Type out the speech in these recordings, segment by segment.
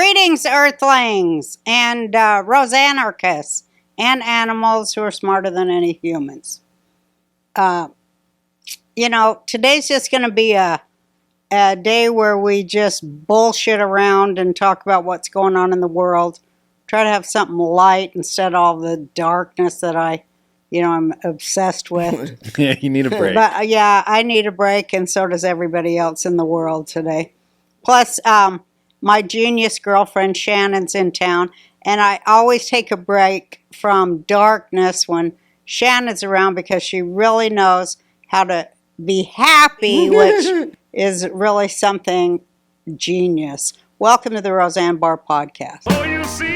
Greetings, Earthlings and Roseanne and animals who are smarter than any humans. Today's just going to be a day where we just bullshit around and talk about what's going on in the world. Try to have something light instead of all the darkness that I'm obsessed with. Yeah, you need a break. But I need a break, and so does everybody else in the world today. Plus, my genius girlfriend Shannon's in town, and I always take a break from darkness when Shannon's around because she really knows how to be happy, which is really something genius. Welcome to the Roseanne Barr podcast. Oh, you see,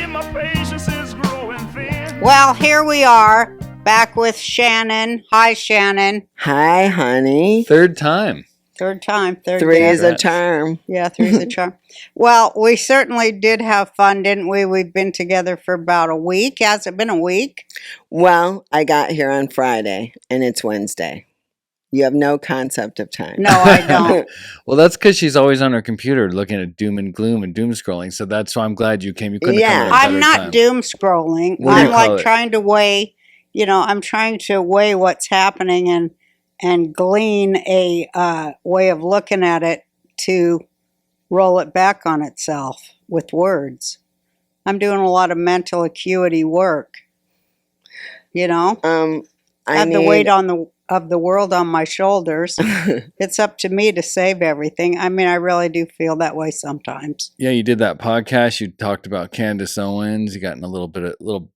my patience is growing thin. Well, here we are, back with Shannon. Hi, Shannon. Hi, honey. Third time. Third time. Three is a charm. Yeah, three's a charm. Well, we certainly did have fun, didn't we? We've been together for about a week. Has it been a week? Well, I got here on Friday, and it's Wednesday. You have no concept of time. No, I don't. Well, that's because she's always on her computer looking at doom and gloom and doom scrolling. So that's why I'm glad you came. You couldn't Yeah. have come at a I'm better not time. doom scrolling. What do you I'm like call it? trying to weigh, I'm trying to weigh what's happening and glean a way of looking at it to roll it back on itself with words. I'm doing a lot of mental acuity work. I have the weight of the world on my shoulders. It's up to me to save everything. I mean, I really do feel that way sometimes. Yeah, you did that podcast. You talked about Candace Owens. You got in a little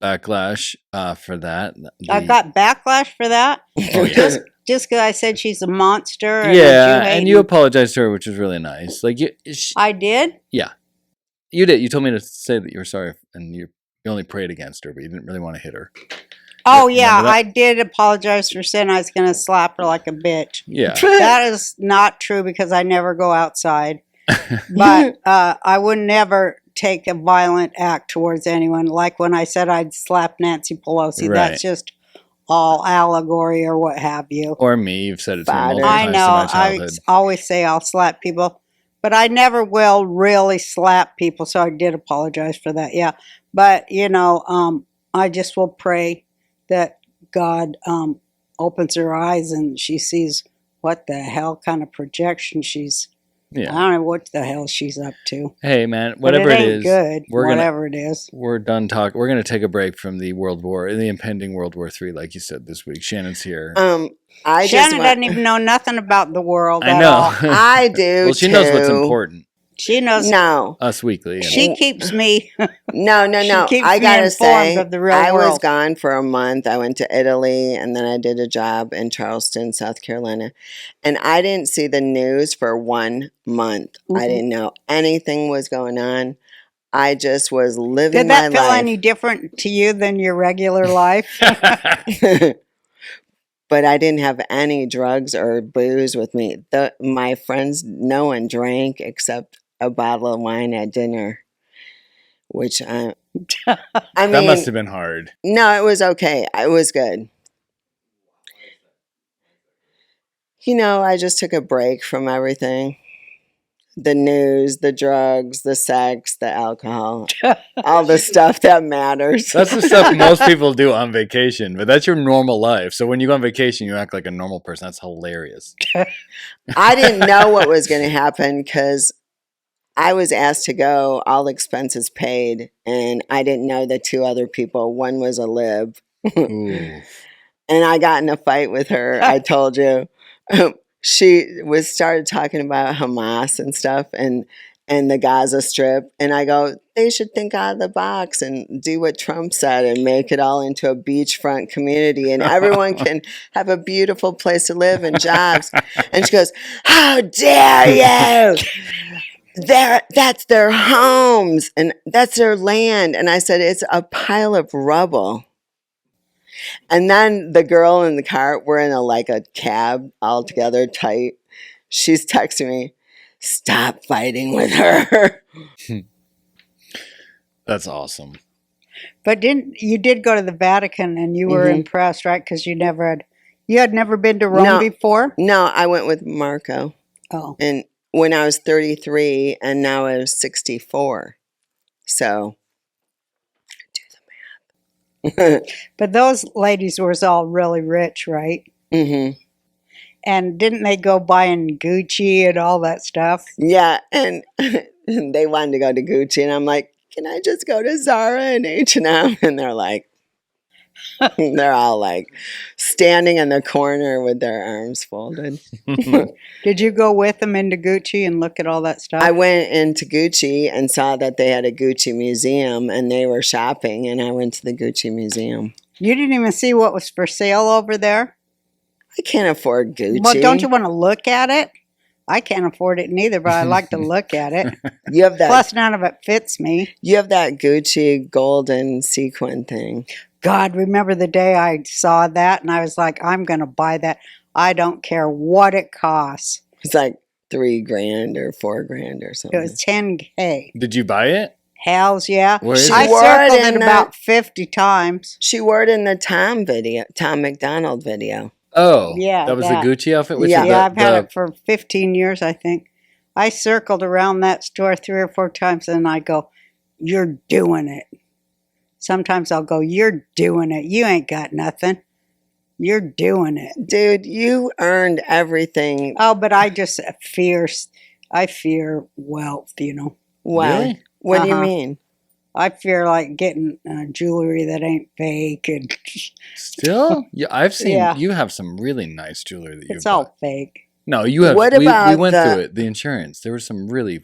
backlash for that. I got backlash for that. Oh, yeah. Just because I said she's a monster. And Yeah, and you apologized to her, which was really nice. I did? Yeah, you did. You told me to say that you were sorry, and you only prayed against her, but you didn't really want to hit her. Oh, Remember yeah, that? I did apologize for saying I was going to slap her like a bitch. Yeah. That is not true because I never go outside. But I would never take a violent act towards anyone. Like when I said I'd slap Nancy Pelosi. Right. That's just all allegory or what have you. Or me. You've said it to me Fodder. multiple I times know. in my I childhood. always say I'll slap people. But I never will really slap people. So I did apologize for that. Yeah. But, I just will pray that God opens her eyes and she sees what the hell kind of projection she's. Yeah. I don't know what the hell she's up to. Hey, man, But whatever it it ain't is, good. we're Whatever it is. we're done talking. We're going to take a break from the impending World War III, like you said this week. Shannon's here. Shannon doesn't even know nothing about the world I at know. all. I do. Well, she knows what's too. important. She knows. No, Us weekly. She keeps me. no. She keeps I me gotta informed say, of the real I was world. gone for a month. I went to Italy, and then I did a job in Charleston, South Carolina, and I didn't see the news for 1 month. Mhm. I didn't know anything was going on. I just was living Did that my feel life. any different to you than your regular life? But I didn't have any drugs or booze with me. My friends, no one drank except a bottle of wine at dinner, which I mean, That must have been hard. no, it was okay. It was good. I just took a break from everything. The news, the drugs, the sex, the alcohol, all the stuff that matters. That's the stuff most people do on vacation, but that's your normal life. So when you go on vacation, you act like a normal person. That's hilarious. I didn't know what was going to happen because I was asked to go, all expenses paid, and I didn't know the two other people. One was a lib, Ooh. and I got in a fight with her. I told you. She started talking about Hamas and stuff and the Gaza Strip, and I go, they should think out of the box and do what Trump said and make it all into a beachfront community, and everyone can have a beautiful place to live and jobs. And she goes, "How dare you! That's their homes and that's their land." And I said, "It's a pile of rubble." And then the girl in the car, we're in a cab all together tight. She's texting me, "Stop fighting with her." That's awesome. But you did go to the Vatican and you were impressed, right? Because you had never been to Rome before? No, I went with Marco. Oh. And when I was 33, and now I was 64. So, But those ladies was all really rich, right? hmm And didn't they go buying Gucci and all that stuff? yeah, and they wanted to go to Gucci, and I'm like, can I just go to Zara and H&M? And they're like, they're all like standing in the corner with their arms folded. Did you go with them into Gucci and look at all that stuff? I went into Gucci and saw that they had a Gucci museum, and they were shopping, and I went to the Gucci museum. You didn't even see what was for sale over there? I can't afford Gucci. Well, don't you want to look at it? I can't afford it neither, but I like to look at it. You have that. Plus, none of it fits me. You have that Gucci golden sequin thing. God, remember the day I saw that and I was like, I'm going to buy that. I don't care what it costs. It's like $3,000 or $4,000 or It something. was $10K. Did you buy it? Hells yeah. Where is I it? wore it circled in it the- about 50 times. She wore it in the Tom McDonald video. Oh, Yeah, that was that. the Gucci outfit. Yeah. Yeah, I've had it for 15 years, I think. I circled around that store 3 or 4 times and I go, you're doing it. Sometimes I'll go, you're doing it. You ain't got nothing. You're doing it. Dude, you earned everything. Oh, but I just I fear wealth, you know. Wow. Really? What do you Uh-huh. mean? I fear like getting jewelry that ain't fake and Still? Yeah, I've seen Yeah. you have some really nice jewelry that you it's all fake. No, you have. What we about went the- through it. The insurance. There was some really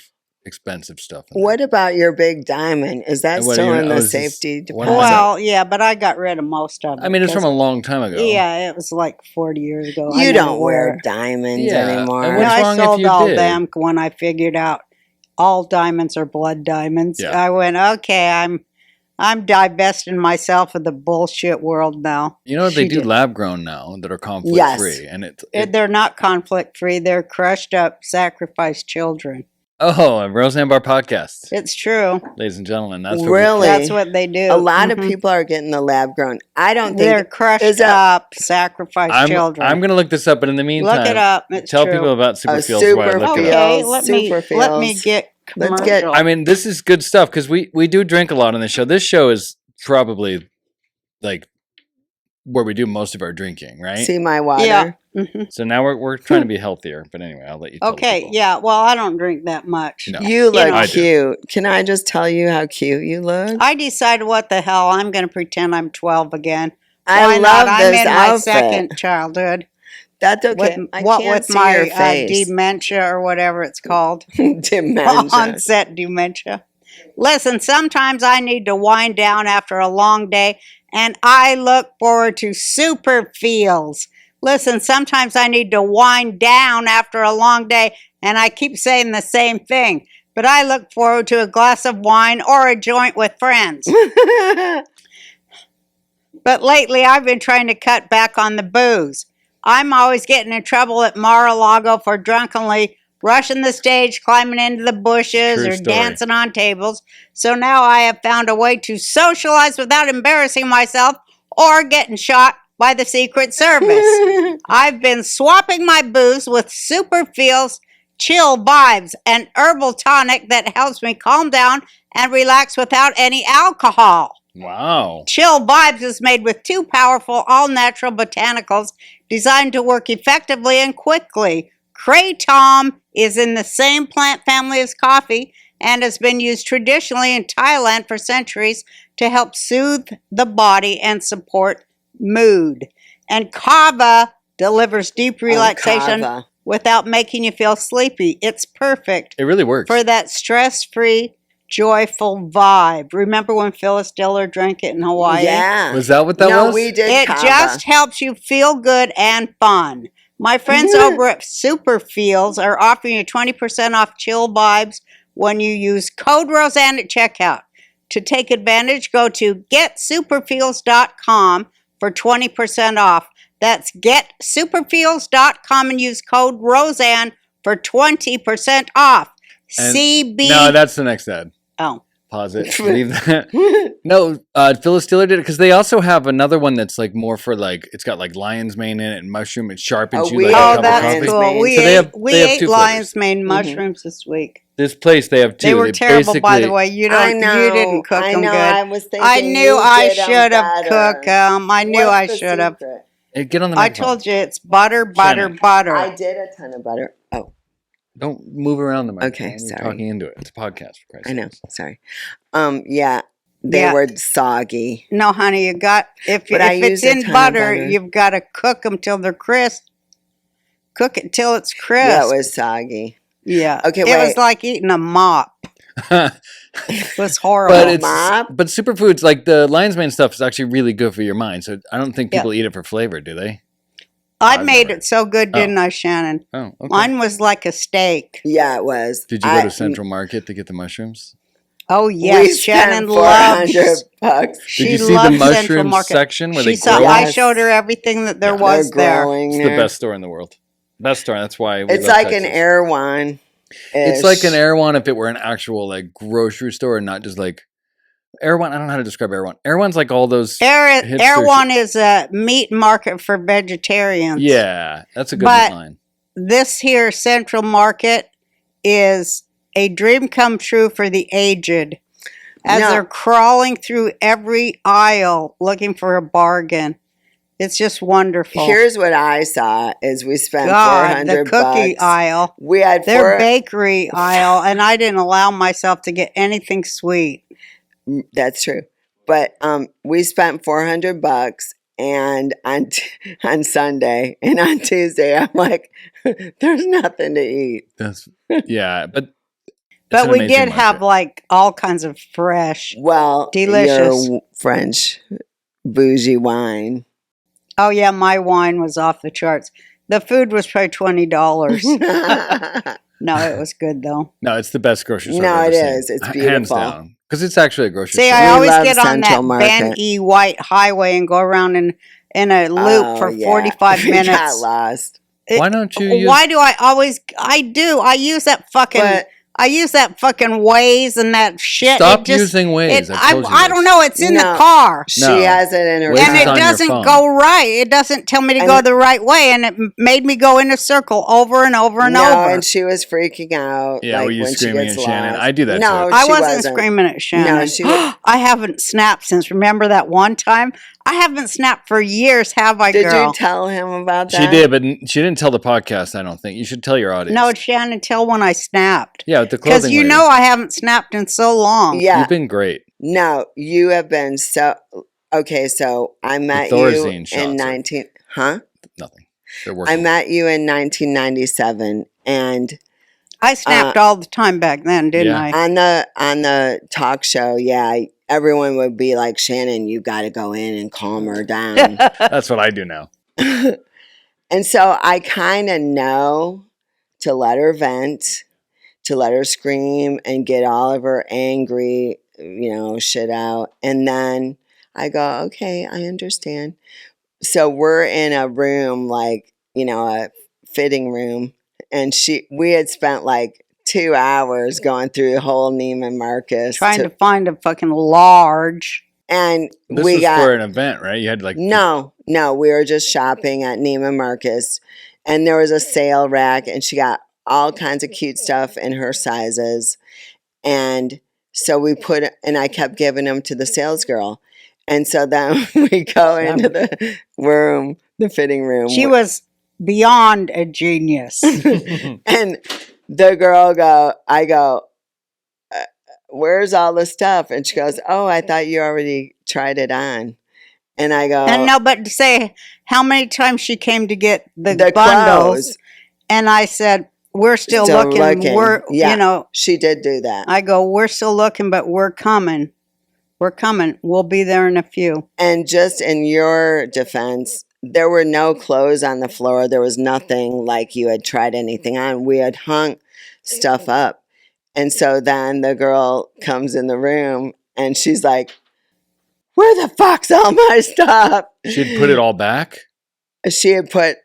expensive stuff. In What about your big diamond? Is that And what, still you- in I the was just safety wondering. deposit? Well, yeah, but I got rid of most of it. there. I mean, it's from a 'cause- long time ago. Yeah, it was like 40 years ago. I You never don't wear wear it. diamonds Yeah, anymore. and No, what's I wrong if sold you all did? them when I figured out all diamonds are blood diamonds. Yeah. I went, okay, I'm divesting myself of the bullshit world now. You know they She do did. lab grown now that are conflict Yes. free, and They're not conflict free. They're crushed up, sacrificed children. oh, a Roseanne Barr podcast, It's true. ladies and gentlemen. That's what Really? That's what they do. A lot of Mhm. people are getting the lab grown. I don't They're think crushed is that- up, sacrificed children. I'm gonna look this up, but in the meantime, Look it up. It's tell true. people about super feels while I super look it up. Okay, feels, let super me feels. get Let's commercial. get- I mean, this is good stuff because we do drink a lot on this show. This show is probably like where we do most of our drinking, right? See my water? yeah. Mhm. So now we're trying to be healthier. But anyway, I'll let you. Tell the Okay, people. yeah. Well, I don't drink that much. No. You look know. I do. cute. Can I just tell you how cute you look? I decided what the hell, I'm going to pretend I'm 12 again. I Why love not? this I'm in outfit. my second childhood. That's okay. With, I what can't with see my your face. dementia or whatever it's called. Dementia. Onset dementia. Listen, sometimes I need to wind down after a long day, and I look forward to super feels. Listen, sometimes I need to wind down after a long day, and I keep saying the same thing, but I look forward to a glass of wine or a joint with friends. But lately, I've been trying to cut back on the booze. I'm always getting in trouble at Mar-a-Lago for drunkenly rushing the stage, climbing into the bushes, True or story. dancing on tables. So now I have found a way to socialize without embarrassing myself or getting shot by the Secret Service. I've been swapping my booze with Super Feels Chill Vibes, an herbal tonic that helps me calm down and relax without any alcohol. Wow. Chill Vibes is made with 2 powerful all-natural botanicals designed to work effectively and quickly. Kratom is in the same plant family as coffee and has been used traditionally in Thailand for centuries to help soothe the body and support mood. And kava delivers deep relaxation kava. without making you feel sleepy. It's perfect It really works. for that stress-free, joyful vibe. Remember when Phyllis Diller drank it in Hawaii? Yeah. Was that what that no, was? we did It kava. just helps you feel good and fun. My friends over at Super Feels are offering you 20% off Chill Vibes when you use code Roseanne at checkout. To take advantage, go to getsuperfeels.com for 20% off. That's getsuperfeels.com and use code Roseanne for 20% off. And- CB. No, that's the next ad. Oh. pause it. Leave that. No, Phyllis Diller did it because they also have another one that's like more for like it's got like lion's mane in it and mushroom. It sharpens you we like a have Oh, cup of that's lion's coffee. cool. mane. We So they ate, have- we they have ate two lion's flavors. mane mushrooms this week. This place they have two. They were terrible, by the basically- way. You I don't. know. You didn't cook I them know. good. I was thinking I knew you I did 'em should have better. cooked them. I knew I What's the should have. secret? Get on the I microphone. told you it's butter, butter, Shannon. butter. I did a ton of butter. Oh, Don't move around the microphone. Okay, You're sorry. talking into it. It's a podcast, for Christ's I know. sakes. Sorry. Yeah, they Yeah. were soggy. No, honey, you got if But I it's used a in ton of butter, butter. you've got to cook them till they're crisp. Cook it till it's crisp. Yeah, it was soggy. Yeah. Okay, It was wait. like eating a mop. It was horrible. But it's Mop? but superfoods like the lion's mane stuff is actually really good for your mind. So I don't think Yeah. people eat it for flavor, do they? I I've made never- it so good, didn't I, Shannon? Oh, okay. Mine was like a steak. Yeah, it was. Did you go to Central Market to get the mushrooms? Oh We yes, spent Shannon loves. $400. She Did you see the loves Central mushroom Market. section where She they saw. grow? I Yes. showed her everything that there Yeah. was They're there. growing It's there. the best store in the world. Best store. That's why we It's love like an Texas. Erewhon. It's like an Erewhon if it were an actual like grocery store and not just like Erewhon. I don't know how to describe Erewhon. Erewhon's like all those. hipster Erewhon is a meat market for vegetarians. Yeah, that's a good But- line. This here Central Market is a dream come true for the aged. As No. they're crawling through every aisle looking for a bargain. It's just wonderful. Here's what I saw: is we spent God, the $400. cookie aisle, We had their bakery aisle, and I didn't allow myself to get anything sweet. That's true, but we spent $400, and on Sunday and on Tuesday, I'm like, there's nothing to eat. That's yeah, but But we did have like all kinds of fresh. Well, Delicious. your French bougie wine. Oh yeah, my wine was off the charts. The food was probably $20. No, it was good though. No, it's the best grocery store. No, I've it ever seen. is. It's Hands beautiful. down, because it's actually a grocery See, store. I We always love get on that Central Market. Ben E. White highway and go around in a loop Oh, for yeah. 45 We got minutes. lost. Why don't you use? Why do I always? I do. I use that fucking. But I use that fucking Waze and that shit. Stop It just, using Waze. It, I told you I this. don't know. It's in No. the car. she No. has it in her Waze And is it on your doesn't phone. go right. It doesn't tell me to And- go the right way, and it made me go in a circle over and over and no, over. and she was freaking out. Yeah, like, were you when she screaming gets at Shannon? lost. I do that No, too. I she wasn't screaming at Shannon. No, she was- I haven't snapped since. Remember that one time? I haven't snapped for years. Have I, Did girl? you tell him about that? She did, but she didn't tell the podcast. I don't think you should tell your audience. No, Shannon, tell when I snapped. yeah, with the Because clothing. you lady. know I haven't snapped in so long. Yeah. You've been great. No, you have been so okay. So I met you Thorazine shots in are- 19. Huh? Nothing. They're I working. met you in 1997, and I snapped all the time back then, didn't Yeah. I? on the talk show, yeah, everyone would be like, "Shannon, you got to go in and calm her down." That's what I do now. And so I kind of know to let her vent, to let her scream and get all of her angry, shit out. And then I go, okay, I understand. So we're in a room, like, a fitting room. And we had spent like 2 hours going through the whole Neiman Marcus. Trying to find a fucking large. and This we was got, for an event, right? You had like no, we were just shopping at Neiman Marcus, and there was a sale rack, and she got all kinds of cute stuff in her sizes, and so and I kept giving them to the sales girl, and so then we go into the room, the fitting room. She was beyond a genius. And the girl I go, where's all the stuff? And she goes, oh, I thought you already tried it on. And I go, And no, but to say how many times she came to get the the bundles, clothes. and I said, we're still looking. We're, Yeah. She did do that. I go, we're still looking, but we're coming. We're coming. We'll be there in a few. And just in your defense, there were no clothes on the floor. There was nothing like you had tried anything on. We had hung stuff up. And so then the girl comes in the room and she's like, where the fuck's all my stuff? she'd put it all back. She had put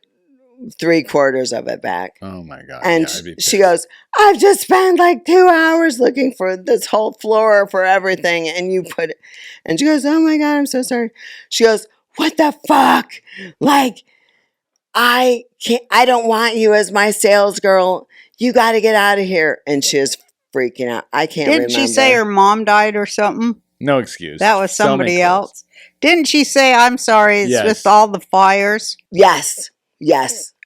3/4 of it back. Oh my god! And Yeah, I'd be she pissed. goes, I've just spent like 2 hours looking for this whole floor for everything. And you put it. And she goes, oh my God, I'm so sorry. She goes, what the fuck? Like, I don't want you as my sales girl. You got to get out of here. And she is freaking out. I can't Didn't remember. she say her mom died or something? No excuse. That was So many somebody clues. else. Didn't she say, I'm sorry, it's Yes. with all the fires? Yes.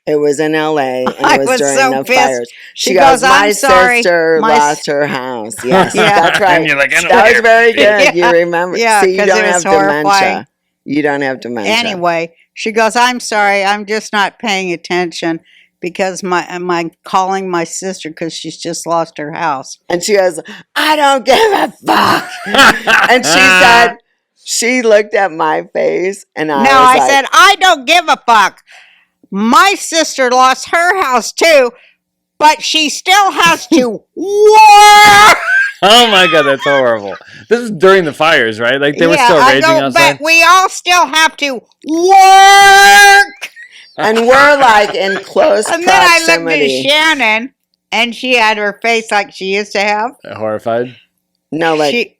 It was in LA and I it was was during so the pissed. fires. She goes, my I'm sorry. sister My lost her house. Yes, Yeah. that's right. And you're like, I don't that was care. very good. Yeah. You remember? Yeah, See, you 'cause don't it was have dementia. horrifying. You don't have dementia. Anyway, she goes, I'm sorry, I'm just not paying attention because I'm calling my sister because she's just lost her house. And she goes, I don't give a fuck. And she said, she looked at my face and I said, I don't give a fuck. My sister lost her house too, but she still has to work. Oh my god, that's horrible. This is during the fires, right? Like they were still raging outside. But we all still have to work. and we're like in close And then I looked at proximity. Shannon, and she had her face like she used to have. Horrified. No, like,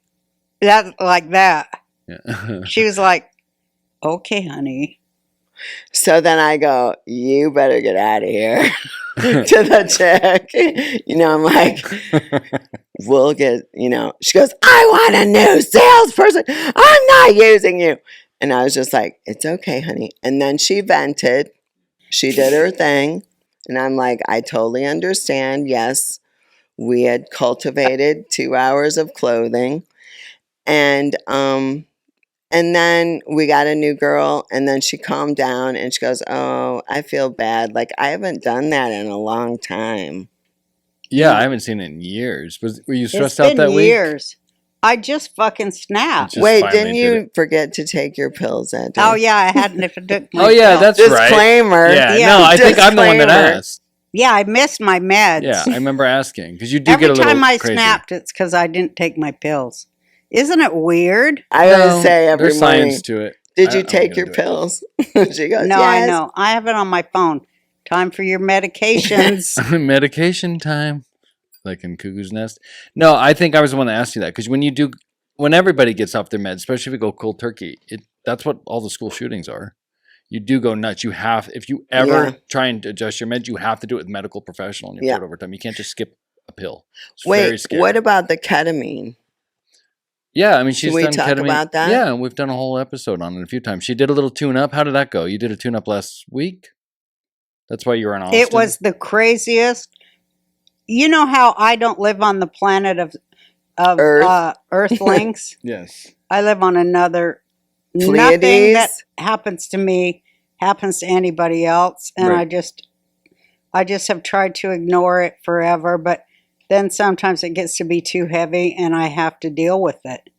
Like that. Yeah. She was like, okay, honey. so then I go, you better get out of here to the chick. I'm like, we'll get, she goes, I want a new salesperson. I'm not using you. And I was just like, it's okay, honey. And then she vented. She did her thing. And I'm like, I totally understand. Yes, we had cultivated 2 hours of clothing. And then we got a new girl, and then she calmed down, and she goes, oh, I feel bad. Like, I haven't done that in a long time. Yeah, I haven't seen it in years. Were you stressed It's out been that week? years. I just fucking snapped. Just Wait, finally didn't did you forget to take your pills that day? Oh, yeah, I hadn't. If it took my Oh yeah, pill. that's right. Disclaimer. Yeah, Yeah. no, I think I'm the one that Disclaimer. asked. Yeah, I missed my meds. Yeah, I remember asking because you do Every get a little time I crazy. snapped, it's because I didn't take my pills. Isn't it weird? I always say every there's morning, science to it. did I you don't take gotta your do it. pills? She goes, No, yes. I know. I have it on my phone. Time for your medications. Medication time, like in Cuckoo's Nest. No, I think I was the one that asked you that because when everybody gets off their meds, especially if you go cold turkey, that's what all the school shootings are. You do go nuts. If you ever Yeah. try and adjust your meds, you have to do it with a medical professional and you Yeah. put it over time. You can't just skip a pill. It's very Wait, scary. what about the ketamine? Yeah, I mean, she's we done talk ketamine. about that? Yeah, we've done a whole episode on it a few times. She did a little tune-up. How did that go? You did a tune-up last week? That's why you were in Austin? It was the craziest. You know how I don't live on the planet of Earth. Earthlings? Yes. I live on another. Nothing Pleiades? that happens to me happens to anybody else, and Right. I just have tried to ignore it forever. But then sometimes it gets to be too heavy, and I have to deal with it.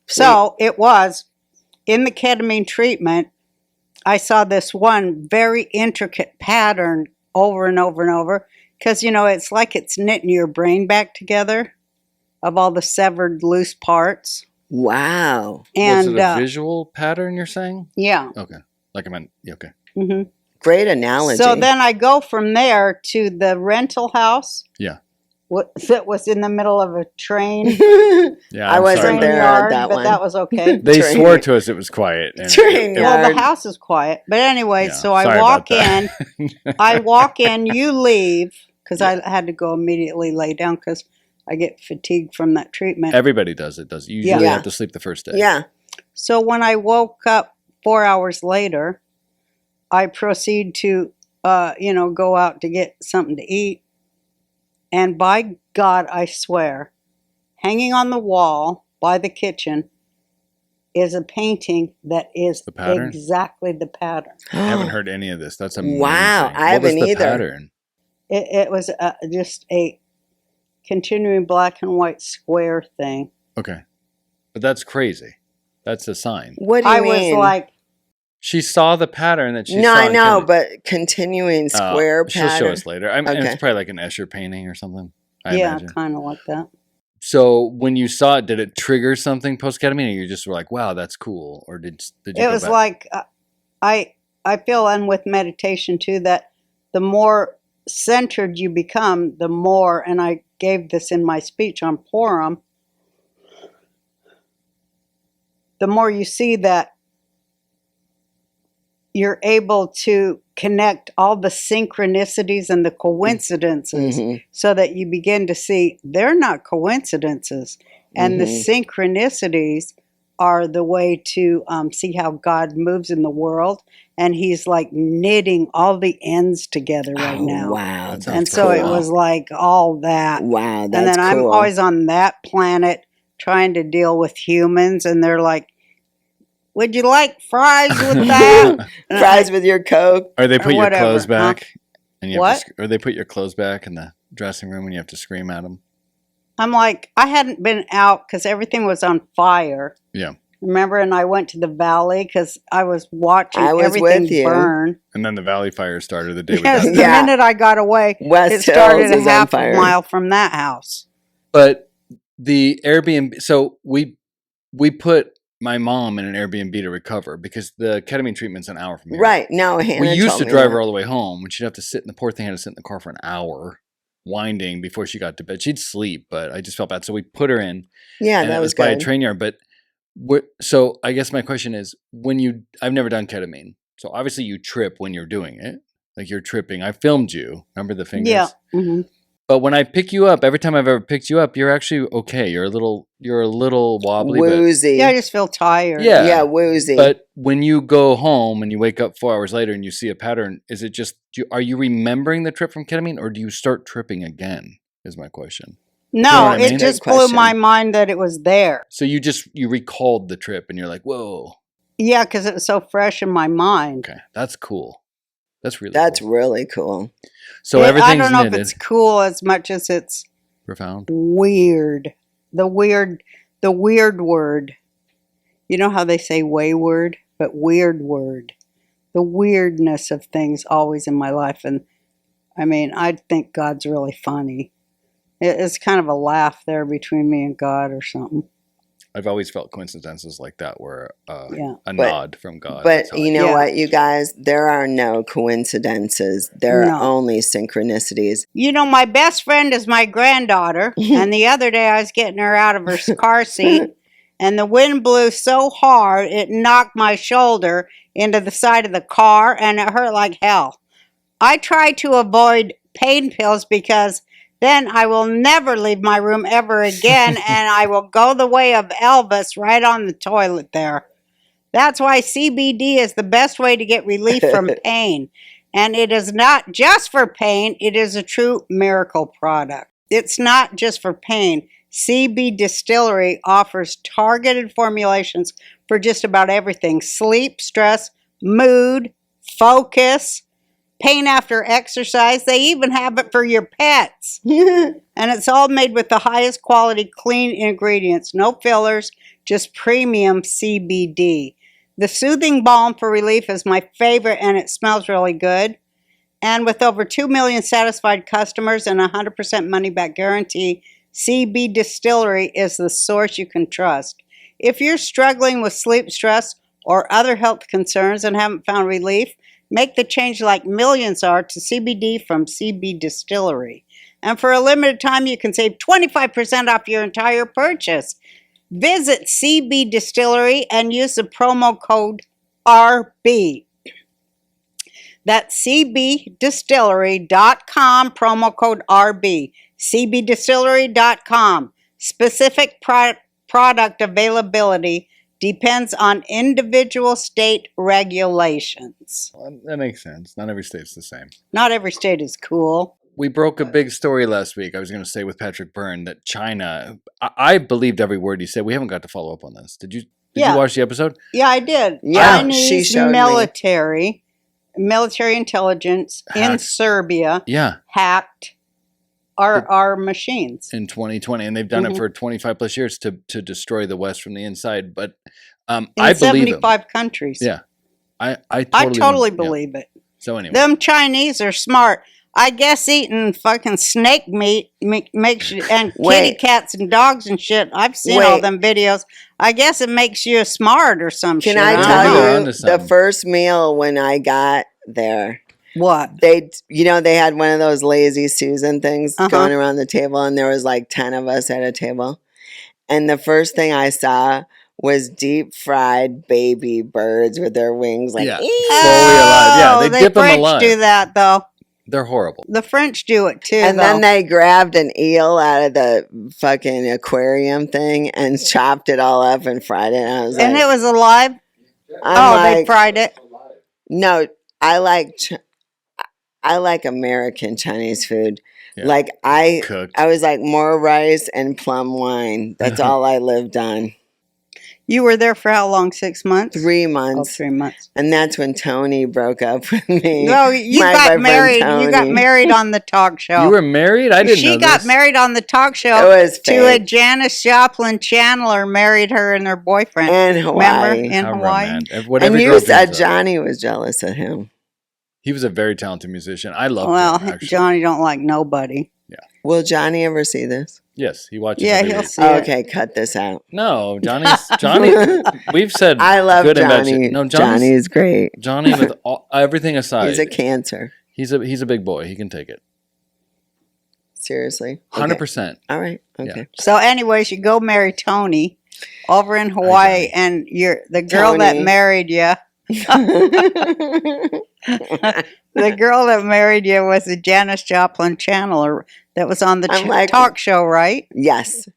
So it was in the ketamine treatment. I saw this one very intricate pattern over and over and over because it's like it's knitting your brain back together of all the severed loose parts. Wow. And was it a visual pattern you're saying? yeah. Okay. Like I meant, yeah, okay. hmm Great analogy. So then I go from there to the rental house. Yeah. That was in the middle of a train Yeah, I I'm wasn't sorry about there that. at that but one. that was okay. They Train. swore to us it was quiet. and Train it- yard. Well, the house is quiet. But anyway, Yeah, so I sorry walk about in. that. I walk in, you leave, because I had to go immediately lay down because I get fatigued from that treatment. Everybody does it. You usually Yeah. have to sleep the first day. Yeah. So when I woke up 4 hours later, I proceed to, go out to get something to eat. And by God, I swear, hanging on the wall by the kitchen is a painting that is The pattern? exactly the pattern. I haven't heard any of this. That's amazing. Wow, I What was haven't the either. pattern? It was just a continuing black and white square thing. Okay. But that's crazy. That's a sign. What do you I mean? was like, She saw the pattern that she no, saw. I in know, Kennedy. but continuing square She'll pattern. show us later. I mean, Okay. it's probably like an Escher painting or something. I yeah, imagine. kind of like that. So when you saw it, did it trigger something post ketamine, or you just were like, "Wow, that's cool," or did you? It go was back? like I feel, and with meditation too, that the more centered you become, the more, and I gave this in my speech on Purim, the more you see that you're able to connect all the synchronicities and the coincidences so that you begin to see they're not coincidences. And the synchronicities are the way to see how God moves in the world. And he's like knitting all the ends together right now. Wow. That sounds And so it cool. was like all that. Wow, And that's then I'm cool. always on that planet trying to deal with humans. And they're like, would you like fries with that? And Fries with your Coke. Or they put your whatever, clothes huh? back, and you have What? to, or they put your clothes back in the dressing room, and you have to scream at them. I'm like, I hadn't been out because everything was on fire. Yeah. Remember? And I went to the valley because I was watching I was everything with you. burn. And then the valley fire started the day we Yes, got the there. Yeah. minute I got away, West it started Hills is a on half a fire. mile from that house. But the Airbnb, so we put my mom in an Airbnb to recover because the ketamine treatment's an hour from here. Right. No, Hannah We used told to me drive that. her all the way home, and she'd have to sit, and the poor thing had to sit in the car for an hour, winding before she got to bed. She'd sleep, but I just felt bad, so we put her in. Yeah, and that it was was by a good. train yard. But so I guess my question is, I've never done ketamine, so obviously you trip when you're doing it, like you're tripping. I filmed you. Remember the fingers? Yeah. hmm But when I pick you up, every time I've ever picked you up, you're actually okay. You're a little wobbly, Woozy. Yeah, I just feel tired. but yeah. Yeah, woozy. But when you go home and you wake up 4 hours later and you see a pattern, is it just are you remembering the trip from ketamine, or do you start tripping again? Is my question. No, know what I it mean? just Good blew question. my mind that it was there. So you recalled the trip and you're like, whoa, Yeah, because it was so fresh in my mind. okay, that's cool. That's really That's cool. really cool. So I everything's don't know knitted. if it's cool as much as it's Profound. weird. The weird word. You know how they say wayward, but weird word. The weirdness of things always in my life. And I mean, I think God's really funny. It's kind of a laugh there between me and God or something. I've always felt coincidences like that were Yeah. a But- nod from God. But That's how you I- know Yeah. what, you guys? There are no coincidences. There No. are only synchronicities. You know, my best friend is my granddaughter. And the other day I was getting her out of her car seat. And the wind blew so hard, it knocked my shoulder into the side of the car, and it hurt like hell. I try to avoid pain pills because then I will never leave my room ever again, and I will go the way of Elvis right on the toilet there. That's why CBD is the best way to get relief from pain. And it is not just for pain, it is a true miracle product. It's not just for pain. CB Distillery offers targeted formulations for just about everything: sleep, stress, mood, focus, pain after exercise. They even have it for your pets. And it's all made with the highest quality clean ingredients, no fillers, just premium CBD. The soothing balm for relief is my favorite, and it smells really good. And with over 2 million satisfied customers and a 100% money-back guarantee, CB Distillery is the source you can trust. If you're struggling with sleep, stress, or other health concerns and haven't found relief, make the change like millions are to CBD from CB Distillery. And for a limited time, you can save 25% off your entire purchase. Visit CB Distillery and use the promo code RB. That's cbdistillery.com, promo code RB. cbdistillery.com. Specific product availability depends on individual state regulations. Well, that makes sense. Not every state's the same. Not every state is cool. We broke a big story last week. I was going to say with Patrick Byrne that China. I believed every word he said. We haven't got to follow up on this. Did you Yeah. watch the episode? Yeah, I did. Yeah, she Chinese showed me. military intelligence in Hacked. Serbia Yeah, hacked our machines. in 2020, and they've done Mhm. it for 25 plus years to destroy the West from the inside. But In I believe him. 75 countries. Yeah, I I totally, totally yeah. believe it. So anyway, Them Chinese are smart. I guess eating fucking snake meat makes you, and kitty Wait. cats and dogs and shit. I've seen all Wait. them videos. I guess it makes you smart or some shit. Can I don't tell know. you Onto the something. first meal when I got there? What? They had one of those lazy Susan things Uh-huh. going around the table, and there was like 10 of us at a table. And the first thing I saw was deep fried baby birds with their wings like, Yeah. "Ee!" Fully alive. Yeah, they dip 'em French alive. do that though. They're horrible. The French do it too. And though. then they grabbed an eel out of the fucking aquarium thing and chopped it all up and fried it. And I was and like, it was alive. I'm They like, fried it. no, I like American Chinese food. Yeah. Like I Cooked. was like more rice and plum wine. That's all I lived on. You were there for how long? 6 months. 3 Oh, months. 3 months. And that's when Tony broke up with me. No, you My got boyfriend married. You got Tony. married on the talk show. You were married? I didn't know She got this. married on the talk show It was to a fake. Janis Joplin Chandler married her and her boyfriend. In Remember Hawaii. in How Hawaii? romantic. What And every you girl said dreams of. Johnny was jealous of him. He was a very talented musician. I loved Well, him, actually. Johnny don't like nobody. Will Johnny ever see this? Yes, he watches Yeah, every he'll week. see it. Okay, cut this out. No, Johnny. We've said I love good and bad Johnny. shit. No, Johnny's great. Johnny with everything aside, He's a cancer. he's a big boy. He can take it. Seriously. Okay. 100%. All right. Okay. So, anyways, you go marry Tony over in Hawaii, and the girl that Tony. married you. The girl that married you was a Janis Joplin Chandler that was on the I'm like- talk show, right? Yes.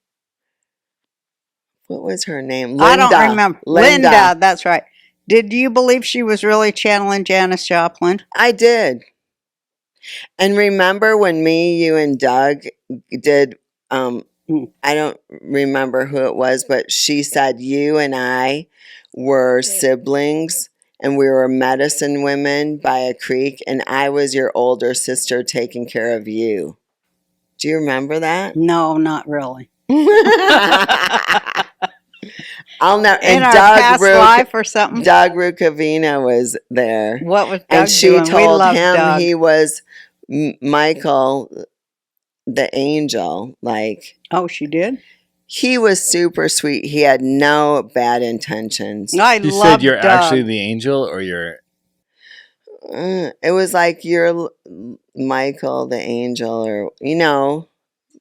What was her name? Linda. I don't remember. Linda, that's right. Did you believe she was really channeling Janis Joplin? I did. And remember when me, you, and Doug did, I don't remember who it was, but she said you and I were siblings and we were medicine women by a creek, and I was your older sister taking care of you. Do you remember that? No, not really. I'll never. In And our Doug past life or something. Doug Rukavina was there. What was Doug And she doing? We told love him Doug. he was Michael the angel. Like, Oh, she did? he was super sweet. He had no bad intentions. I You love said you're Doug. actually the angel, or you're. It was like you're Michael the angel, or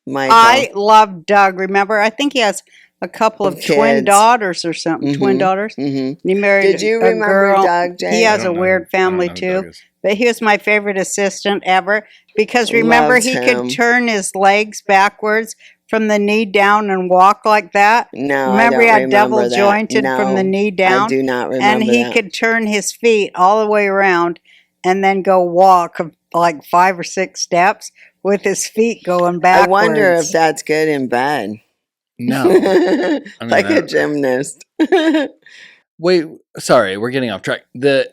Michael. I love Doug. Remember, I think he has a couple of Of twin kids. daughters or something. Twin Mhm. daughters. hmm He married Did you a remember girl. Doug, Jay? He has I a don't know weird who- I don't family know who too. Doug is. But he was my favorite assistant ever because remember Loved he him. could turn his legs backwards from the knee down and walk like that. No, Remember I he don't had double remember that. jointed No, from the knee I down, do not remember and he that. could turn his feet all the way around and then go walk like 5 or 6 steps with his feet going I backwards. wonder if that's good in bed. No. Like a that- gymnast. Wait, sorry, we're getting off track. The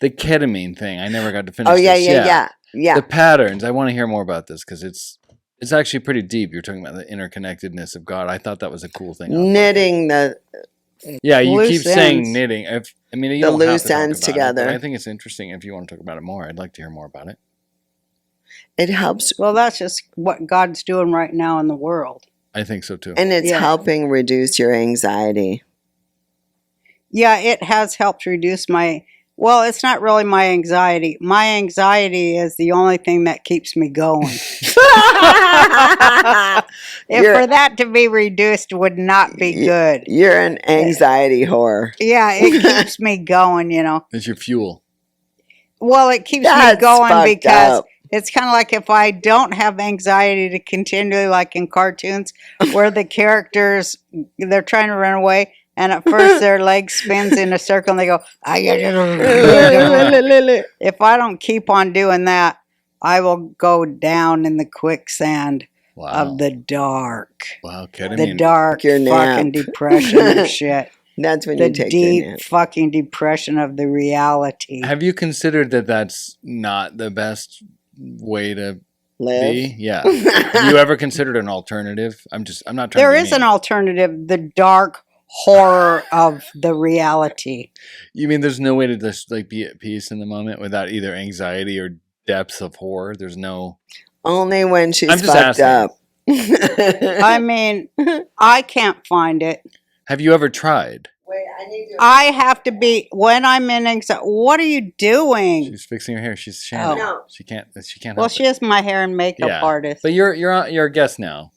ketamine thing. I never got to finish. Oh yeah, this. yeah. The patterns. I want to hear more about this because it's actually pretty deep. You're talking about the interconnectedness of God. I thought that was a cool thing. Knitting the Yeah, you Loose keep saying ends. knitting. You The don't have loose to talk ends about it, together. but I think it's interesting if you want to talk about it more. I'd like to hear more about it. it helps, Well, that's just what God's doing right now in the world. I think so too. and it's Yeah. helping reduce your anxiety. Yeah, it has helped reduce well, it's not really my anxiety. My anxiety is the only thing that keeps me going. If You're- for that to be reduced would not be good. You're an anxiety whore. Yeah, it keeps me going, It's your fuel. Well, it keeps That's me going fucked because up. it's kind of like if I don't have anxiety to continually, like in cartoons, where the characters, they're trying to run away, and at first their leg spins in a circle and they go, if I don't keep on doing that, I will go down in the quicksand Wow. of the dark. Wow, The ketamine. dark Your fucking nap. depression of shit. That's when The you take deep your nap. fucking depression of the reality. Have you considered that that's not the best way to Live. be? Yeah. Have you ever considered an alternative? I'm not trying There to be is an mean. alternative, the dark horror of the reality. You mean there's no way to just like be at peace in the moment without either anxiety or depths of horror? There's no. Only when she's I'm just fucked asking. up. I mean, I can't find it. Have you ever tried? Wait, I need to. I have to be when I'm in anxiety. What are you doing? She's fixing her hair. She's Shannon. No. She can't. She can't. Well, help she it. is my hair and makeup Yeah, artist. but you're a guest now.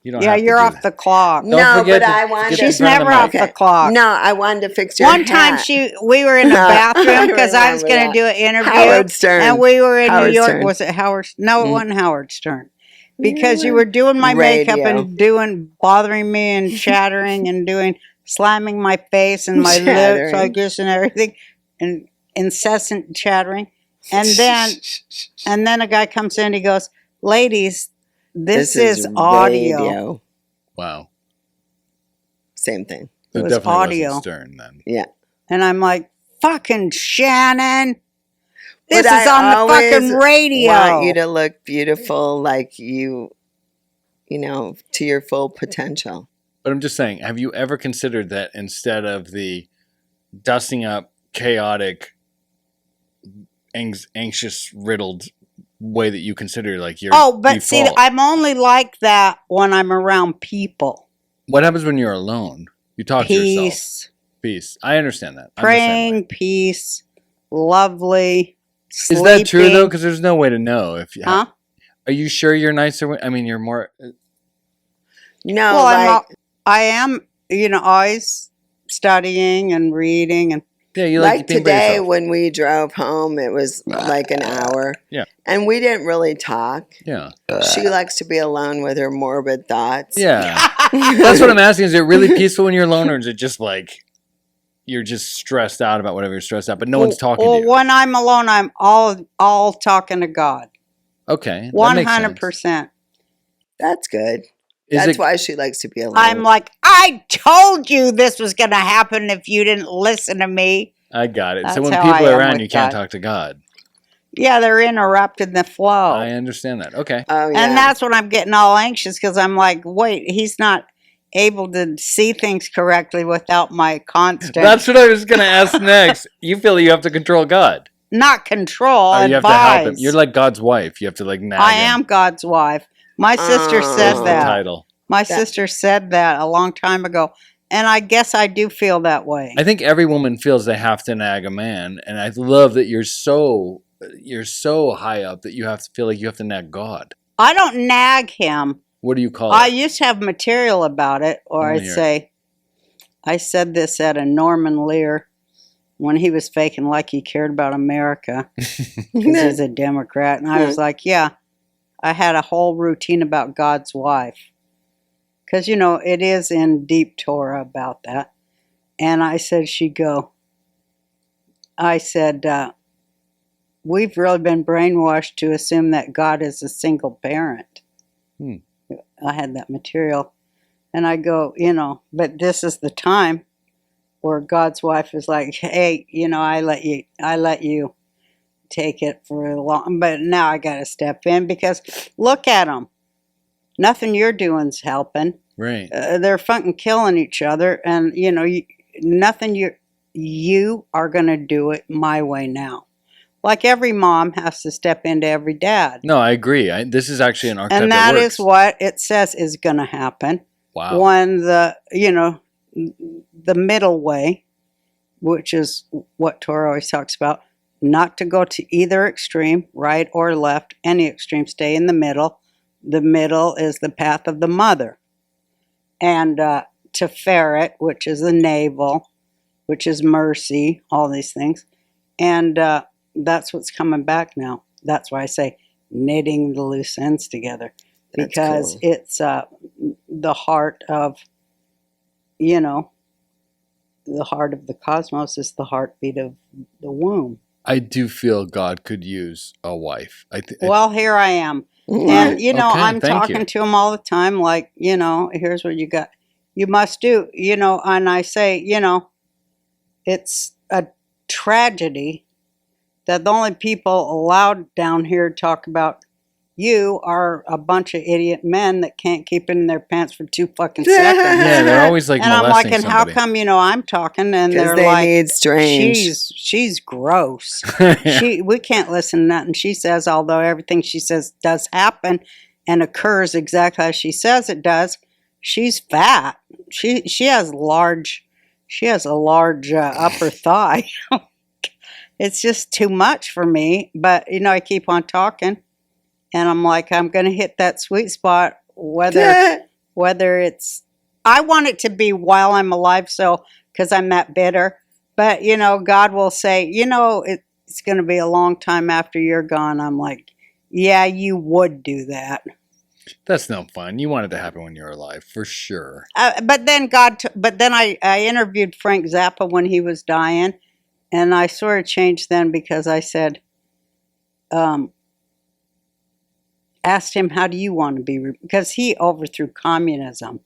You don't. Yeah, have to you're do off that. the clock. Don't No, forget but to I get wanted. in She's front of the never mic. off the clock. No, I wanted to fix your One time hat. we were in a bathroom because I was remember going to that. do an interview. Howard Stern. And we were in Howard New York. Stern. Was it Howard? No, it Mm. wasn't Howard Stern. Because you were doing my makeup Radio. and bothering me and chattering and slamming my face and my lips, I Chattering. guess, and everything, and incessant chattering. And then a guy comes in, he goes, "Ladies, this is audio." radio. Wow. Same thing. It It was definitely audio. wasn't Stern then. Yeah. And I'm like, "Fucking Shannon, this But is I on the always fucking radio." want you to look beautiful, like you know, to your full potential. But I'm just saying, have you ever considered that instead of the dusting up, chaotic, anxious, riddled way that you consider like your Oh, but see, default, I'm only like that when I'm around people. what happens when you're alone? You talk to yourself. Peace, Peace. I understand that. I'm the same way. praying, peace, lovely. Is that true though? sleeping. Because there's no way to know if you. Huh? Are you sure you're nicer? I mean, you're more. No, Well, like I am, always studying and reading and Yeah, you like being by today yourself. when we drove home, it was like an hour. Yeah. And we didn't really talk. Yeah. She likes to be alone with her morbid thoughts. Yeah. That's what I'm asking. Is it really peaceful when you're alone, or is it just like you're just stressed out about whatever you're stressed out, but no one's talking to you? When I'm alone, I'm all talking to God. Okay. that makes sense. 100%. That's good. Is That's it, why she likes to be alone. I'm like, I told you this was going to happen if you didn't listen to me. I got it. So That's when how people I are am around, with you can't God. talk to God. Yeah, they're interrupting the flow. I understand that. Okay. Oh, yeah. And that's when I'm getting all anxious because I'm like, wait, he's not able to see things correctly without my constant, That's what I was going to ask next. You feel you have to control God. not control, Or advise. you have to help him. You're like God's wife. You have to like nag I him. am God's wife. My sister That's said the that. title. My sister said that a long time ago. And I guess I do feel that way. I think every woman feels they have to nag a man, and I love that you're so high up that you have to feel like you have to nag God. I don't nag him. What do you call I it? used to have material about it, or I wanna I'd hear say, I said this at a Norman Lear when he was faking like he cared about America because he's a Democrat. And I was like, yeah, I had a whole routine about God's wife. Because, it is in deep Torah about that. And I said, we've really been brainwashed to assume that God is a single parent. I had that material. And I go, but this is the time where God's wife is like, hey, I let you take it for a long, but now I got to step in because look at them. Nothing you're doing's helping. Right. They're fucking killing each other, and nothing you are going to do it my way now. Like every mom has to step into every dad. No, I agree. This is actually an archetype And that that works. is what it says is going to happen. Wow. When the middle way, which is what Torah always talks about, not to go to either extreme, right or left, any extreme, stay in the middle. The middle is the path of the mother. And to ferret, which is the navel, which is mercy, all these things. And that's what's coming back now. That's why I say knitting the loose ends together. That's Because cool. it's the heart of, the heart of the cosmos is the heartbeat of the womb. I do feel God could use a wife. Well, here I am. Mm-hmm. And, Okay, I'm thank talking you. to him all the time, like, here's what you got. You must do, and I say, it's a tragedy that the only people allowed down here to talk about you are a bunch of idiot men that can't keep it in their pants for 2 fucking seconds. Yeah, they're always like And I'm like, molesting and how somebody. come, I'm talking and Because they're they like, need strange. she's gross. Yeah. We can't listen to nothing she says, although everything she says does happen and occurs exactly as she says it does. She's fat. She has large she has a large upper thigh. It's just too much for me. But, I keep on talking. And I'm like, I'm going to hit that sweet spot, whether it's, I want it to be while I'm alive, so, because I'm that bitter. But, God will say, it's going to be a long time after you're gone. I'm like, yeah, you would do that. That's no fun. You want it to happen when you're alive, for sure. But then I interviewed Frank Zappa when he was dying, and I sort of changed then because I said, asked him, how do you want to be? Because he overthrew communism.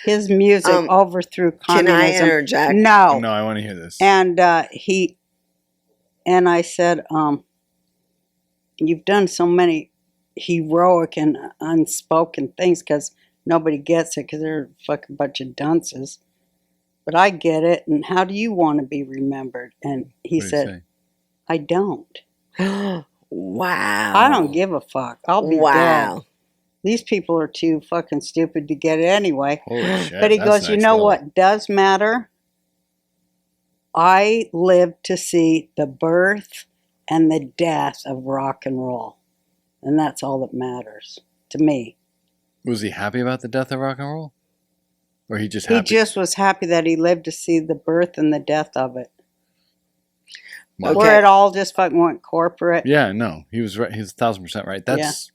His music overthrew communism. Can I interject? No. No, I want to hear this. And I said, you've done so many heroic and unspoken things because nobody gets it because they're a fucking bunch of dunces. But I get it. And how do you want to be remembered? And he said, I don't. Wow. I don't give a fuck. I'll be dead. These people are too fucking stupid to get it anyway. Holy shit, but he that's goes, you next know level. what does matter? I lived to see the birth and the death of rock and roll. And that's all that matters to me. Was he happy about the death of rock and roll? Or he just happy? He just was happy that he lived to see the birth and the death of it. Wow. Where it all just fucking went corporate. Yeah, no, he was right. He was 1,000% right. That's.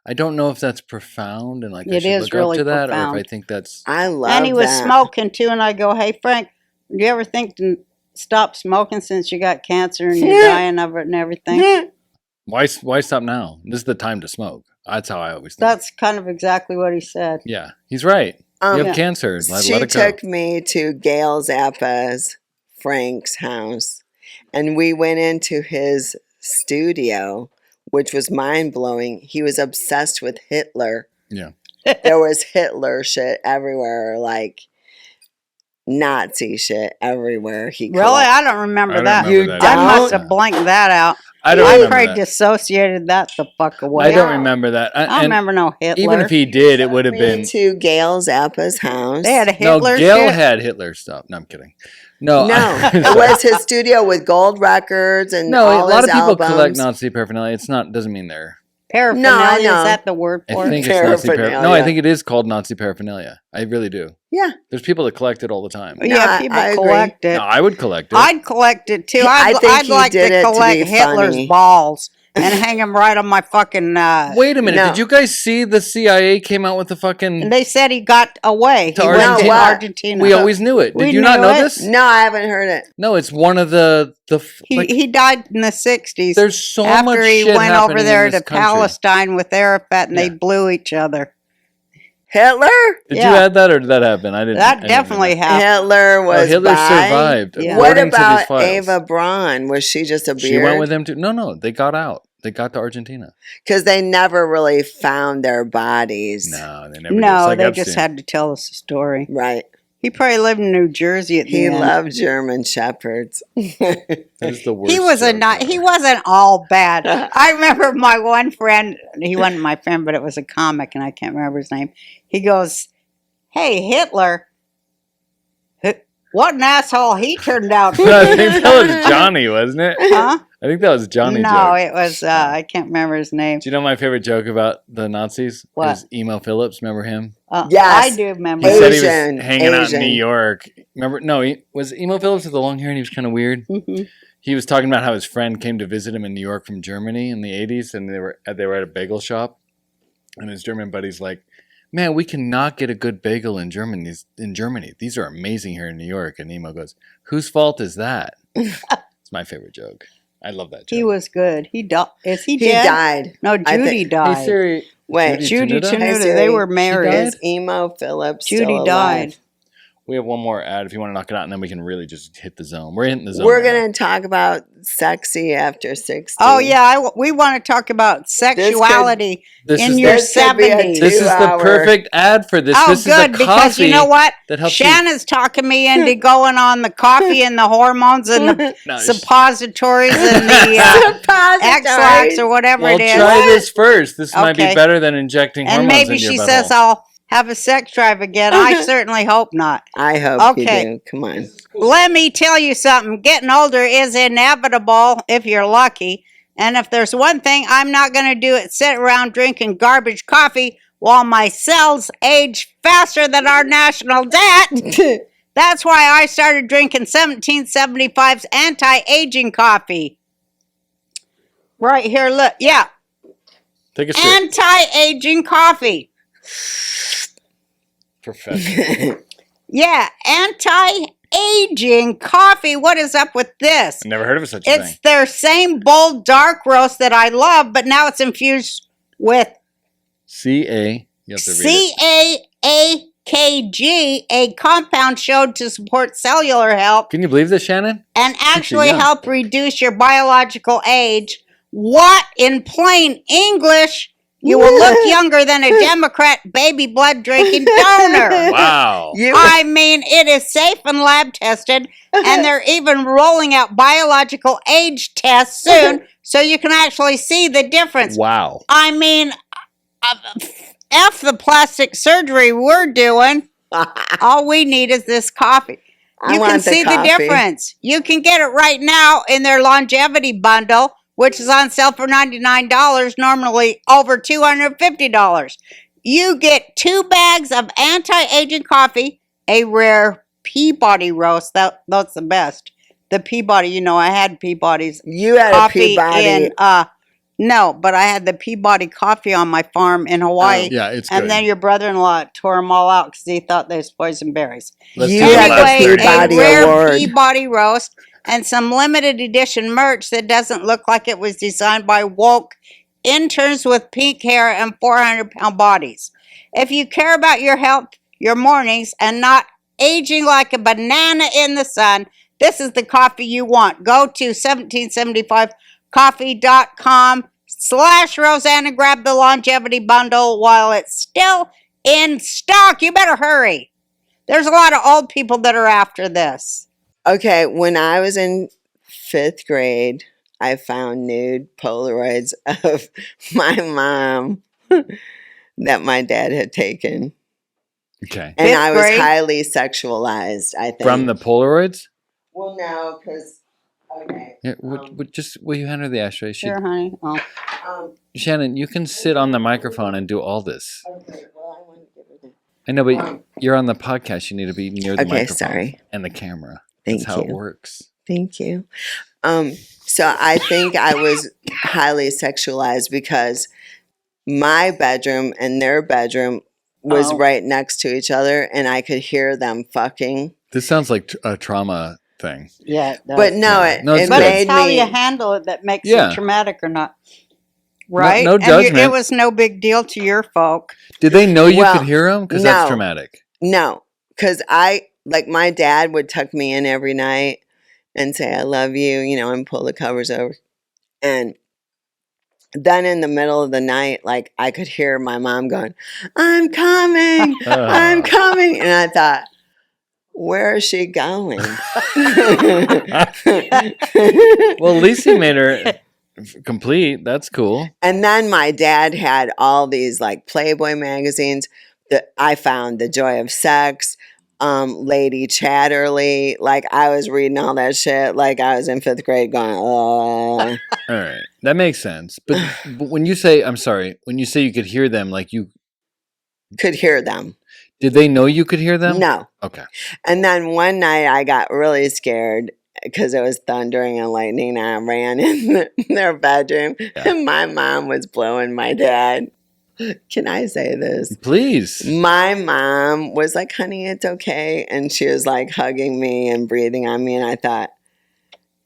I don't know if that's profound and like I It should is look really up to that, profound. or if I think that's. I love And he was that. smoking too, and I go, hey, Frank, do you ever think to stop smoking since you got cancer and you're dying of it and everything? Why stop now? This is the time to smoke. That's how I always think. That's kind of exactly what he said. Yeah, he's right. You have Yeah. cancer. Let She it go. took me to Gail Zappa's, Frank's house, and we went into his studio, which was mind-blowing. He was obsessed with Hitler. Yeah. There was Hitler shit everywhere, like Nazi shit everywhere. Really? I don't remember I don't that. remember that I either. must have blanked that out. I don't I remember probably that. dissociated that the fuck away. I don't remember that. I don't remember no Hitler. Even if he did, it would have been. to Gail Zappa's house. They had a No, Hitler Gail shit? had Hitler stuff. No, I'm kidding. No, No, it was his studio with gold records and no. all A lot his of people albums. collect Nazi paraphernalia. It's not. Doesn't mean they're. Paraphernalia, No, I know. is that the word for I think it? it's Nazi Paraphernalia. No, I think it is called Nazi paraphernalia. I really do. Yeah. There's people that collect it all the time. No, Yeah, people I agree. collect it. No, I would collect it. I'd collect it too. I think I'd he like did it to to collect be Hitler's funny. balls and hang them right on my fucking. Wait a minute. No. Did you guys see the CIA came out with the fucking? And they said he got away. To He went to Argentina. Argentina. We always knew it. Did We you not knew know it. this? No, I haven't heard it. No, it's one of the. He died in the 60s. There's so much after he shit went happening over there in to this country. Palestine with Arafat and they Yeah. blew each other. Hitler? Did Yeah. you add that or did that happen? I didn't. I That didn't definitely read that. happened. Hitler was Hitler bi? survived. Yeah. What according to these about files. Ava Braun? Was she just a beard? She went with him too. No, they got out. They got to Argentina. Because they never really found their bodies. No, they never. did. It's No, like they Epstein. just had to tell us a story. Right. He probably lived in New Jersey at the He end. loved German shepherds. That is the worst. He was joke he ever. wasn't all bad. I remember my one friend, he wasn't my friend, but it was a comic and I can't remember his name. He goes, "Hey, Hitler, what an asshole he turned out to I be." think that was Johnny, wasn't it? Huh? I think that was Johnny. No, joke. it was I can't remember his name. Do you know my favorite joke about the Nazis? What? It was Emo Phillips. Remember him? Yes. I do remember. He said he was Asian, hanging out in Asian. New York. Remember? No, he was Emo Phillips with the long hair and he was kind of weird. Mhm. He was talking about how his friend came to visit him in New York from Germany in the 80s and they were at a bagel shop. And his German buddy's like, "Man, we cannot get a good bagel in Germany. These are amazing here in New York." And Emo goes, "Whose fault is that?" It's my favorite joke. I love that joke. He was good. He died. Is he He dead? died. No, I Judy think- died. Hey Siri. Wait, Judy Tenuta? Tenuta. Hey, Siri. They were married. Is Emo Phillips Judy still died. alive? We have one more ad if you want to knock it out, and then we can really just hit the zone. We're hitting the zone. We're right now. going to talk about sexy after 60. Oh yeah, we want to talk about sexuality This in is your the, This could be a 70s. this is the 2-hour. perfect ad for this. Oh, This good, is the because you coffee know what? that helps you. Shannon's talking me into going on the coffee and the hormones and the No, suppositories and the X-Lax or whatever well, it is. try this first. This might be Okay. better than injecting And hormones maybe into your she butthole. says I'll have a sex drive again? I certainly hope not. I hope Okay. you do. Come on. Let me tell you something. Getting older is inevitable if you're lucky. And if there's one thing I'm not going to do, it's sit around drinking garbage coffee while my cells age faster than our national debt. That's why I started drinking 1775's anti-aging coffee. Right here, look. Yeah, Take a sip. anti-aging coffee. Professional. Yeah, anti-aging coffee. What is up with this? I never heard of such a It's thing. their same bold dark roast that I love, but now it's infused with C-A. You have to read it. CAAKG, a compound shown to support cellular health Can you believe this, Shannon? and actually young. help reduce your biological age. What, in plain English, you will look younger than a Democrat baby blood drinking donor. Wow. I mean, it is safe and lab tested, and they're even rolling out biological age tests soon so you can actually see the difference. Wow. I mean, F the plastic surgery we're doing. All we need is this coffee. I You want can the see the coffee. difference. You can get it right now in their longevity bundle, which is on sale for $99, normally over $250. You get 2 bags of anti-aging coffee, a rare Peabody roast. That's the best. The Peabody, you know, I had Peabody's You had a coffee Peabody. in no, but I had the Peabody coffee on my farm in Hawaii. Yeah, it's good. And then your brother-in-law tore them all out because he thought they was poison berries. Let's You do the had last the Anyway, 30 a Peabody rare Award. Peabody roast and some limited edition merch that doesn't look like it was designed by woke interns with pink hair and 400-pound bodies. If you care about your health, your mornings, and not aging like a banana in the sun, this is the coffee you want. Go to 1775coffee.com/Roseanne and grab the longevity bundle while it's still in stock. You better hurry. There's a lot of old people that are after this. Okay, when I was in 5th grade, I found nude Polaroids of my mom that my dad had taken. Okay. And I 5th was grade? highly sexualized, I think. From the Polaroids? Well, no, because, okay. Yeah, will you hand her the ashtray? Sure, honey. Oh. Shannon, you can sit on the microphone and do all this. Okay, well, I want to give her that. I know, but you're on the podcast. You need to be near the Okay, microphone sorry. and the camera. Thank That's how it you. works. Thank you. So I think I was highly sexualized because my bedroom and their bedroom was Oh. right next to each other, and I could hear them fucking. This sounds like a trauma thing. Yeah, it does. But no, Yeah. No, it's it But good. made it's how me. you handle it that makes Yeah. it traumatic or not. Right? no And judgment. it was no big deal to your folk. Did they know you Well, could hear them? Because no. that's traumatic. No, because my dad would tuck me in every night and say, I love you, and pull the covers over. And then in the middle of the night, like I could hear my mom going, I'm coming, I'm coming. And I thought, where is she going? Well, at least he made her complete. That's cool. And then my dad had all these like Playboy magazines that I found The Joy of Sex, Lady Chatterley. Like I was reading all that shit. Like I was in 5th grade going, All right. That makes sense. But when you say, I'm sorry, when you say you could hear them, like you, could hear them. did they know you could hear them? No. Okay. And then one night I got really scared because it was thundering and lightning. And I ran in their bedroom and my mom was blowing my dad. Can I say this? Please. My mom was like, honey, it's okay. And she was like hugging me and breathing on me. And I thought,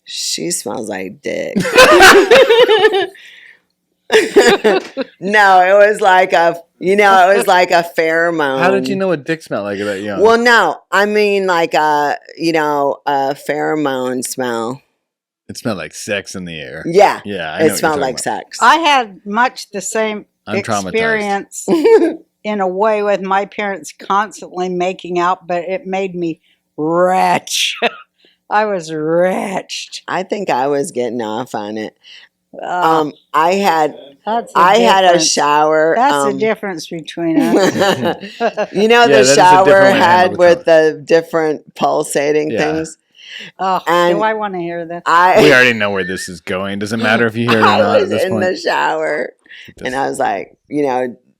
she smells like dick. No, it was like a pheromone. How did you know what dick smelled like that young? Well, no, I mean like a pheromone smell. It smelled like sex in the air. Yeah. Yeah, I know It what smelled you're like talking sex. I had much the same I'm traumatized. experience in a way with my parents constantly making out, but it made me wretched. I was wretched. I think I was getting off on it. I had That's I had a difference. shower. That's the difference between us. You know, Yeah, that the is a shower different way to handle had the with the different pulsating Yeah. things. Oh, And do I want to hear this? We I already know where this is going. Doesn't matter if you hear it or I not at was this in point. the shower and I was like,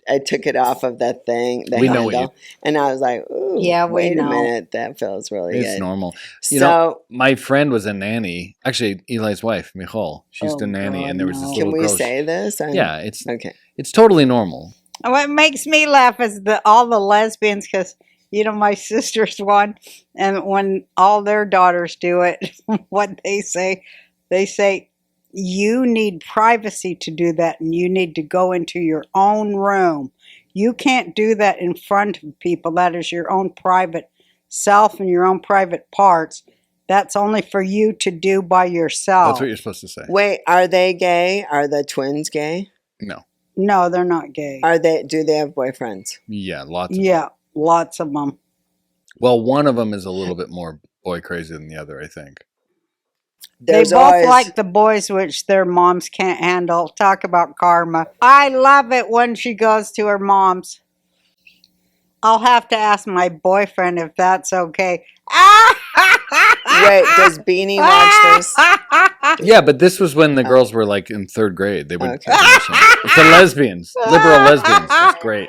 I took it off of that thing, the We know what handle, and I was like, "Ooh, Yeah, we wait a know. minute, that feels really It's good." normal. So, My friend was a nanny. Actually, Eli's wife, Michal. She's Oh, the nanny, God, and there was this no. little can we girl. say this? Yeah, it's Okay. totally normal. What makes me laugh is all the lesbians, because my sister's one, and when all their daughters do it, what they say, you need privacy to do that, and you need to go into your own room. You can't do that in front of people. That is your own private self and your own private parts. That's only for you to do by yourself. That's what you're supposed to say. Wait, are they gay? Are the twins gay? No. No, they're not gay. Do they have boyfriends? Yeah, lots of them. Yeah, lots of them. Well, one of them is a little bit more boy crazy than the other, I think. There's they both always- like the boys, which their moms can't handle. Talk about karma. I love it when she goes to her mom's. I'll have to ask my boyfriend if that's okay. Wait, does Beanie watch this? Yeah, but this was when the girls were like in third grade. They would. Okay. It's the lesbians, liberal lesbians. That's great.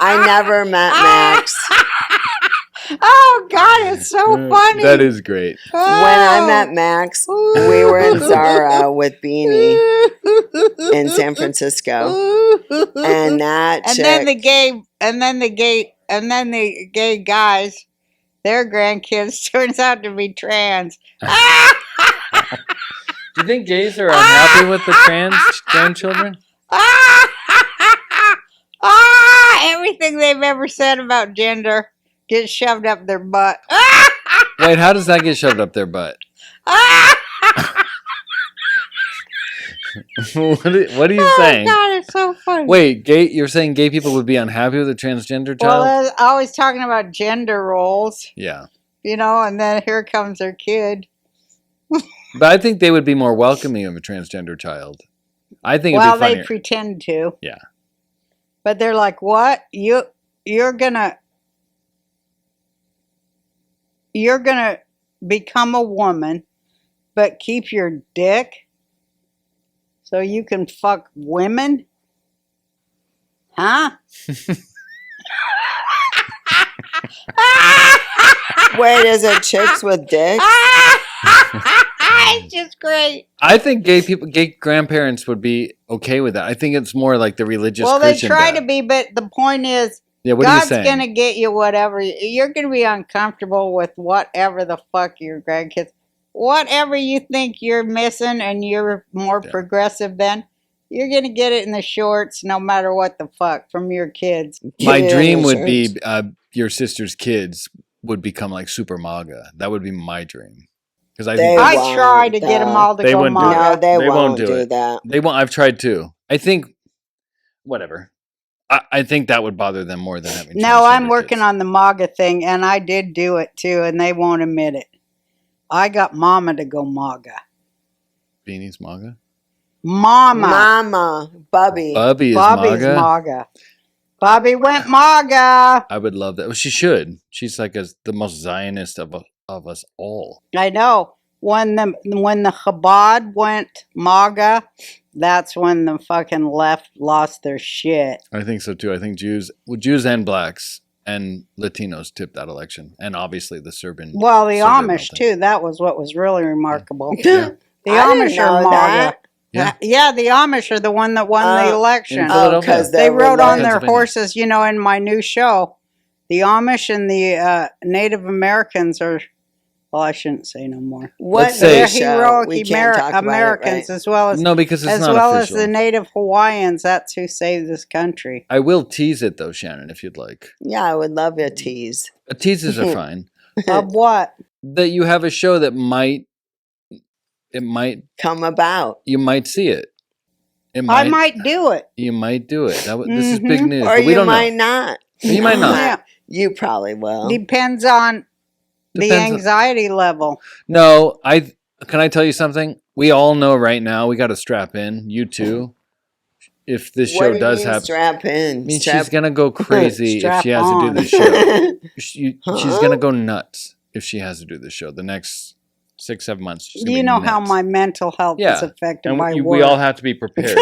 I never met Max. Oh, God, it's so funny. That is great. When I met Max, we were in Zara with Beanie in San Francisco, and that And chick, then the gay guys, their grandkids turns out to be trans. Do you think gays are unhappy with the trans grandchildren? Everything they've ever said about gender gets shoved up their butt. Wait, how does that get shoved up their butt? What are you saying? God, it's so funny. Wait, you're saying gay people would be unhappy with a transgender child? Well, they're always talking about gender roles, Yeah. and then here comes their kid. But I think they would be more welcoming of a transgender child. I think it'd Well, be funnier. they pretend to. Yeah. But they're like, what? You're gonna become a woman, but keep your dick so you can fuck women? Huh? wait, is it chicks with dicks? It's just great. I think gay grandparents would be okay with that. I think it's more like the religious Well, they Christian try dad. to be, but the point is, Yeah, what God's are you saying? gonna get you whatever. You're gonna be uncomfortable with whatever the fuck your grandkids, whatever you think you're missing, and you're more progressive than. You're gonna get it in the shorts, no matter what the fuck, from your kids. My Yeah, dream would shirts. be your sister's kids would become like super MAGA. That would be my dream. Because I They think I won't, try to get them though. all to They go wouldn't do it. No, MAGA. they They won't won't do do it. that. they won't. I've tried too. I think, whatever. I think that would bother them more than having. No, I'm transgender working kids. on the MAGA thing, and I did do it too, and they won't admit it. I got Mama to go MAGA. Beanie's MAGA. Mama, Bubby. Bubby is Bobby's MAGA. MAGA. Bobby went MAGA. I would love that. Well, she should. She's like the most Zionist of us all. I know. When the Chabad went MAGA, that's when the fucking left lost their shit. I think so too. I think Jews and blacks and Latinos tipped that election, and obviously the Serbian. Well, the Serbian Amish melting. too. That was what was really remarkable. Yeah. The I Amish didn't are know MAGA. that. Yeah. Yeah, the Amish are the one that won the election. in Philadelphia. because They rode on their Pennsylvania. horses, in my new show. The Amish and the Native Americans are, well, I shouldn't say no more. What Let's say- They're show? heroic We can't talk about it, Americans right? as well as No, because it's not official. the Native Hawaiians. That's who saved this country. I will tease it though, Shannon, if you'd like. Yeah, I would love a tease. Teases are fine. Of what? That you have a show that Come about. you might see it. I might do it. You might do it. This is big news. Or but we you don't might know. not. You might not. Yeah. You probably will. Depends on the Depends on- anxiety level. No, Can I tell you something? We all know right now we got to strap in. You too. If this What show do you does mean happen, strap I in? mean, Strap- she's gonna go crazy if Strap she has to do on. this show. She's Huh? gonna go nuts if she has to do this show. The next 6-7 months, she's gonna You be know how nuts. my mental health is Yeah, affected and by work. we all have to be prepared.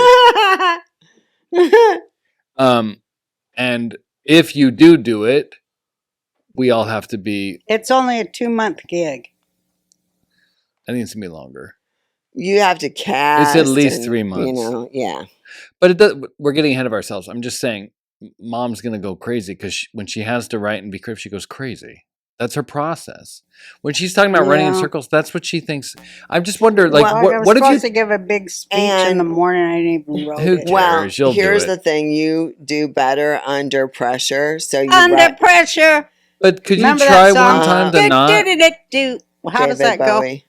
And if you do it, we all have to be. It's only a 2-month gig. I think it's gonna be longer, You have to cast. It's at least and, 3 months. Yeah. but it does. We're getting ahead of ourselves. I'm just saying, Mom's gonna go crazy because when she has to write and be creative, she goes crazy. That's her process. When she's talking about running in Yeah. circles, that's what she thinks. I just wonder, like, Well, I was what if supposed you? to give a big speech in the And- morning. I didn't even wrote Who it. cares? Well, You'll do here's it. the thing: you do better under pressure. So you Under write pressure. But could you Remember try that song? one time to not? Do-do-do-do-do. How does that David go? Bowie.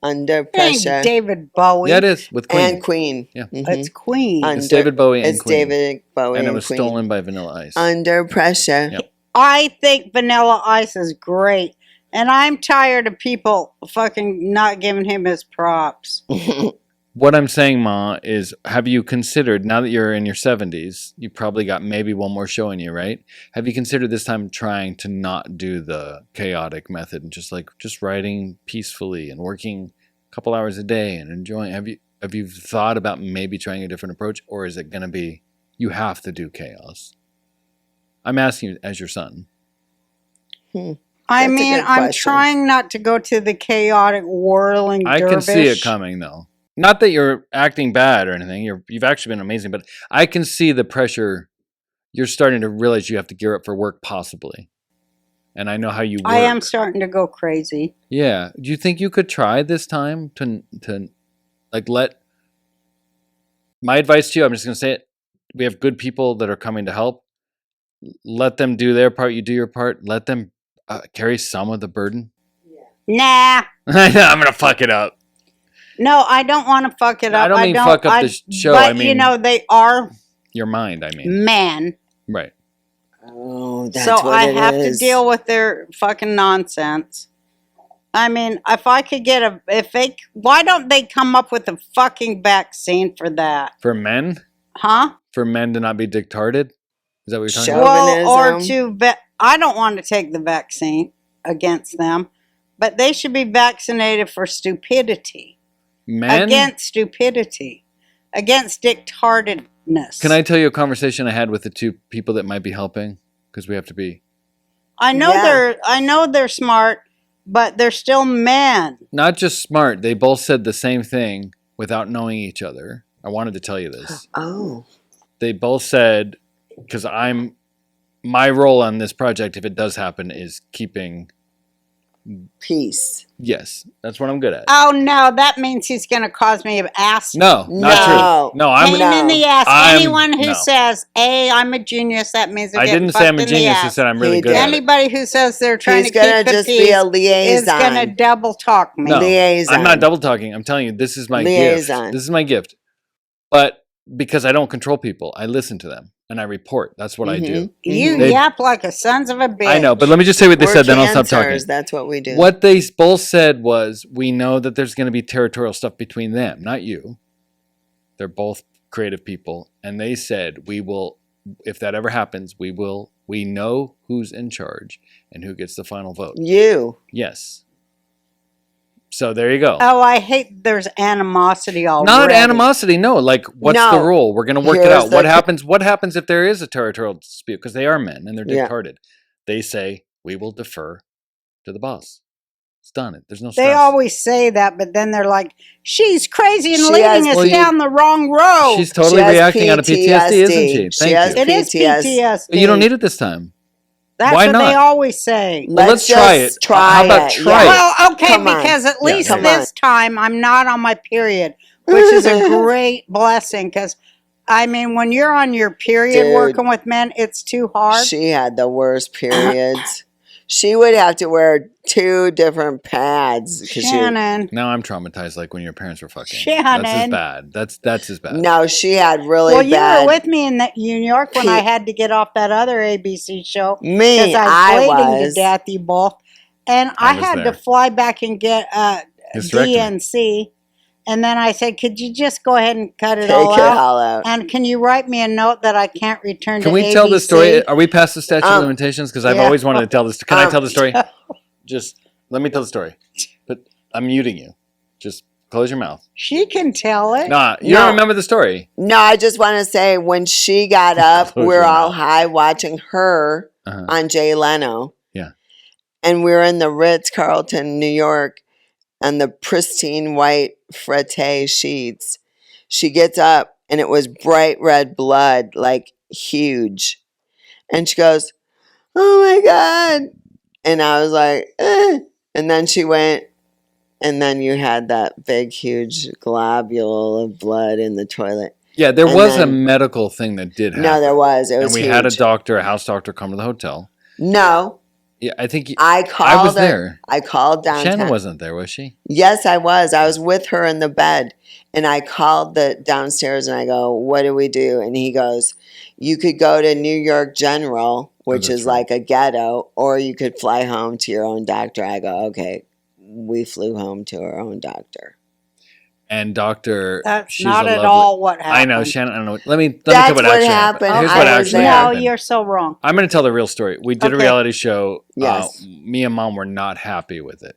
Under It ain't pressure. David Bowie. Yeah, it is with Queen. And Queen. Yeah. Mhm. It's Queen. Un- It's David Bowie and It's Queen, David Bowie and it and was Queen. stolen by Vanilla Ice. Under pressure. Yep. I think Vanilla Ice is great. And I'm tired of people fucking not giving him his props. What I'm saying, Ma, is have you considered, now that you're in your 70s, you probably got maybe one more show in you, right? Have you considered this time trying to not do the chaotic method and just writing peacefully and working a couple hours a day and enjoying? Have you thought about maybe trying a different approach, or is it going to be you have to do chaos? I'm asking you as your son. I That's a mean, good I'm question. trying not to go to the chaotic whirling I dervish. can see it coming, though. Not that you're acting bad or anything. You've actually been amazing, but I can see the pressure. You're starting to realize you have to gear up for work, possibly. And I know how you work. I am starting to go crazy. Yeah. Do you think you could try this time to like let? My advice to you, I'm just going to say it. We have good people that are coming to help. Let them do their part. You do your part. Let them carry some of the burden. Nah. I know, I'm going to fuck it up. No, I don't want to fuck it I up. don't mean fuck up the show. But, I mean- you know, they are Your mind, I mean. men. Right. Oh, that's So what I it have is. to deal with their fucking nonsense. I mean, if I could get why don't they come up with a fucking vaccine for that? For men? Huh? For men to not be dictated? Is that what you're talking Show- about? Well, or Chauvinism. I don't want to take the vaccine against them, but they should be vaccinated for stupidity. Men? Against stupidity. Against dictatedness. Can I tell you a conversation I had with the two people that might be helping? Because we have to be I know Yeah. they're smart, but they're still men. not just smart. They both said the same thing without knowing each other. I wanted to tell you this. Oh. They both said, because my role on this project, if it does happen, is keeping. Peace. Yes, that's what I'm good at. Oh no, that means he's going to cause me an ass. No, not No. true. No, I'm. Pain No. in the ass. I'm- Anyone who no. says, "Hey, I'm a genius," that means they're I getting didn't say I'm fucked a in the genius. I ass. said I'm really He good did. at it. Anybody who says they're trying He's to gonna keep the just peace be a is going to liaison. double talk me. No, Liaison. I'm not double talking. I'm telling you, this is my Liaison. gift. This is my gift. But because I don't control people, I listen to them and I report. That's what I do. You They- yap like a sons of a bitch. I know, but let me just say what they We're said, then I'll stop talking. cancers. That's what we do. What they both said was, we know that there's going to be territorial stuff between them, not you. They're both creative people. And they said, we will, if that ever happens, we know who's in charge and who gets the final vote. You. Yes. So there you go. Oh, I hate there's animosity already. Not animosity, no. Like, what's No. the rule? We're going to work it Here's out. the What th- happens? What happens if there is a territorial dispute? Because they are men and they're Yeah. discarded. They say we will defer to the boss. It's done. There's no stress. They always say that, but then they're like, "She's crazy and She leading has- us Well, you- down the wrong road." She's totally She has reacting out of PTSD, isn't she? She Thank has you. It is PTSD. You don't need it this time. That's Why what they not? always say. Well, let's try just it. Try How about it. try it? Well, okay, Come on. because at Yeah, least come this time I'm not on my period, which is a great blessing. Because, I mean, when you're on your period Dude. working with men, it's too hard. She had the worst periods. She would have to wear 2 different pads. 'Cause Shannon. Now I'm traumatized like when your parents were fucking. Shannon. That's as bad. That's as bad. No, she had really Well, you bad. were with me in New York when I Pe- had to get off that other ABC show. Me, Because I I was bleeding was. to death, you both. And I I was had there. to fly back and get Hysterectomy. DNC. And then I said, could you just go ahead and cut it Take all it out? all out. And can you write me a note that I can't return Can to we ABC? tell the story? Are we past the statute of limitations? Because I've yeah. always wanted to tell this. Can I tell the story? No. Just let me tell the story. But I'm muting you. Just close your mouth. She can tell it. Nah, you No. don't remember the story. No, I just want to say when she got up, Close we're your all mouth. high watching her Uh-huh. on Jay Leno. Yeah. And we're in the Ritz-Carlton, New York, on the pristine white frette sheets. She gets up and it was bright red blood, like huge. And she goes, oh my God. And I was like, eh. And then she went, and then you had that big, huge globule of blood in the toilet. Yeah, there And was a then- medical thing that did happen. No, there was. It was and we huge. had a doctor, a house doctor, come to the hotel. No, Yeah, I think I called. I was there. I called downtown. Shannon wasn't there, was she? Yes, I was. I was with her in the bed, and I called the downstairs, and I go, "What do we do?" And he goes, "You could go to New York General, which that's is right. like a ghetto, or you could fly home to your own doctor." I go, "Okay." We flew home to our own doctor. And Doctor, That's she's not a at lovely- all what happened. I know, Shannon. I don't know. Let me That's tell you what what actually happened. happened. Here's I what was actually there. No, happened. you're so wrong. I'm going to tell the real story. We did a Okay. reality show. Yes. Me and Mom were not happy with it.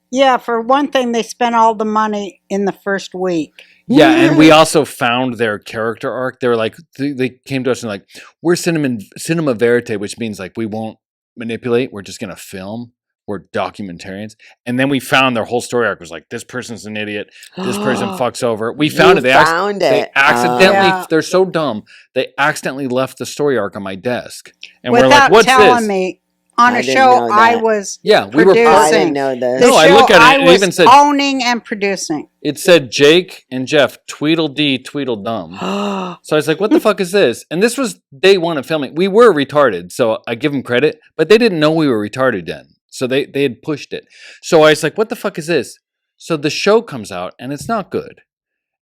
Yeah, for one thing, they spent all the money in the first week. Yeah, and we also found their character arc. They were like, they came to us and like, we're cinema verite, which means like we won't manipulate. We're just going to film. We're documentarians. And then we found their whole story arc was like, this person's an idiot. This person fucks over. We found You it. They found They it. accidentally, Yeah. they're so dumb. They accidentally left the story arc on my desk. And we're Without like, what's telling this? me, on I a didn't show know I that. was Yeah, we were producing. I didn't know this. The No, I show look at it, I it was even said- owning and producing. It said Jake and Jeff, Tweedledee, Tweedledum. So I was like, what the fuck is this? And this was day one of filming. We were retarded, so I give them credit, but they didn't know we were retarded then. So they had pushed it. So I was like, what the fuck is this? So the show comes out and it's not good.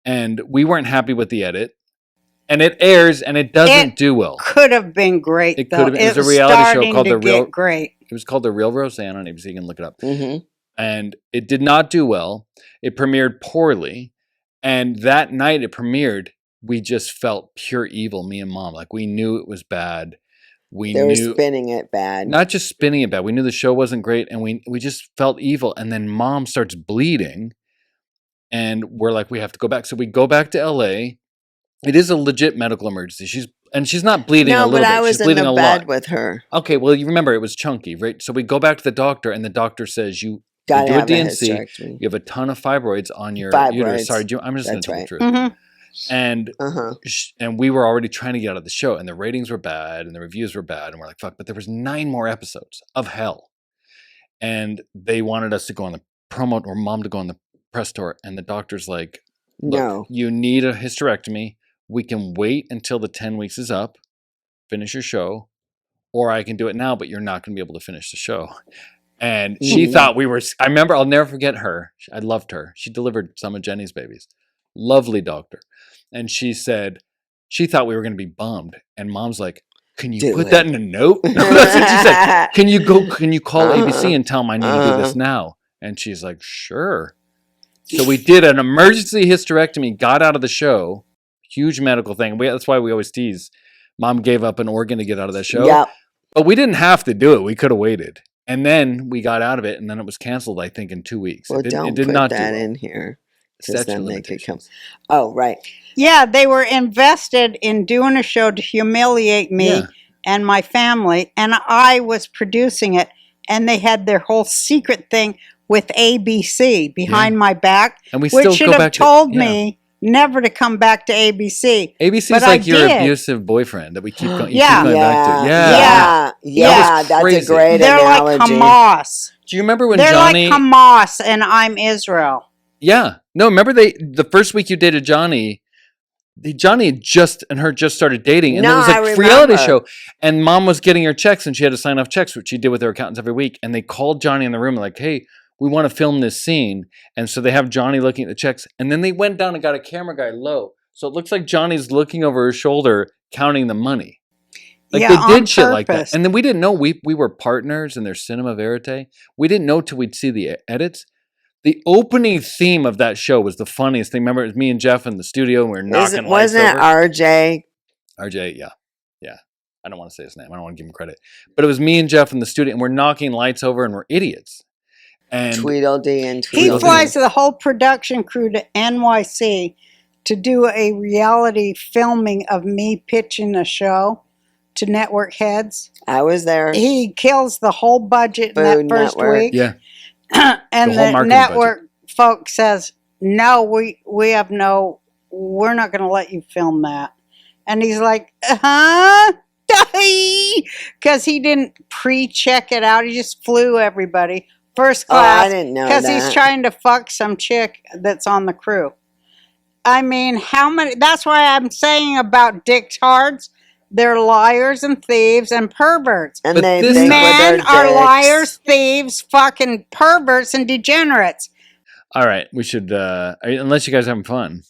And we weren't happy with the edit. And it airs and it doesn't It do well. Could have been great, It though. could have been- it was a was reality show starting called to The Real- get great. It was called The Real Roseanne on ABC. You can look it up. hmm And it did not do well. It premiered poorly. And that night it premiered, we just felt pure evil, me and Mom. Like we knew it was bad. We They were knew spinning it bad. not just spinning it bad. We knew the show wasn't great, and we just felt evil. And then Mom starts bleeding, and we're like, we have to go back. So we go back to LA. It is a legit medical emergency. She's not bleeding a No, little but bit. I was She's in bleeding the a bed lot. with her. Okay, well you remember it was chunky, right? So we go back to the doctor, and the doctor says you Got to do a have a DNC. hysterectomy. You have a ton of fibroids on your Fibroids. uterus. Sorry, I'm just going That's to tell right. the truth. Mhm. And Uh-huh. and we were already trying to get out of the show, and the ratings were bad, and the reviews were bad, and we're like, fuck. But there was 9 more episodes of hell, and they wanted us to go on the promo, or Mom to go on the press tour, and the doctor's like, look, No. you need a hysterectomy. We can wait until the 10 weeks is up, finish your show, or I can do it now, but you're not going to be able to finish the show. And she Mhm. thought we were, I remember, I'll never forget her. I loved her. She delivered some of Jenny's babies. Lovely doctor. And she said, she thought we were going to be bummed. And Mom's like, can you Do put it. that in a note? No, that's what she said. Can you call ABC and tell them I need to do this Uh-huh. now? And she's like, sure. So we did an emergency hysterectomy, got out of the show, huge medical thing. That's why we always tease. Mom gave up an organ to get out of that show. Yep. But we didn't have to do it. We could have waited. And then we got out of it, and then it was canceled, I think, in 2 weeks. Well, it don't did put not that do well. in here. Because Statute of then they could come. limitations. Oh, right. Yeah, they were invested in doing a show to humiliate me Yeah. and my family, and I was producing it, and they had their whole secret thing with ABC behind my back, And we which still should go have back told to me never to come back to ABC. ABC's but I like your did. abusive boyfriend that we keep going, Yeah. keep going back to. Yeah. Yeah. Yeah. That was That's a crazy. great They're analogy. like Hamas. Do you remember when They're Johnny? like Hamas, and I'm Israel. Yeah. No, remember the first week you dated Johnny, Johnny had just started dating, and No, there was I a reality remember. show, and Mom was getting her checks, and she had to sign off checks, which she did with her accountants every week. And they called Johnny in the room like, "Hey, we want to film this scene," and so they have Johnny looking at the checks, and then they went down and got a camera guy low, so it looks like Johnny's looking over his shoulder counting the money. Like Yeah, they on did shit like that, purpose. and then we didn't know we were partners in their cinema verite. We didn't know till we'd see the edits The opening theme of that show was the funniest thing. Remember, it was me and Jeff in the studio, and we were knocking lights Wasn't it over. RJ? RJ, yeah. I don't want to say his name. I don't want to give him credit. But it was me and Jeff in the studio, and we're knocking lights over, and we're idiots. And Tweedledee and He Tweedledee. flies the whole production crew to NYC to do a reality filming of me pitching a show to network heads. I was there. He kills the whole budget in Food that first Network. week. yeah, And The whole the marketing network folk says, no, we're not going to let you film that. And he's like, huh? Because he didn't pre-check it out. He just flew everybody first Oh, class. I didn't know Because that. he's trying to fuck some chick that's on the crew. I mean, how many? That's why I'm saying about dicktards. They're liars and thieves and perverts. And But they this think time- with their Men are dicks. liars, thieves, fucking perverts, and degenerates. all right. We should, unless you guys are having fun.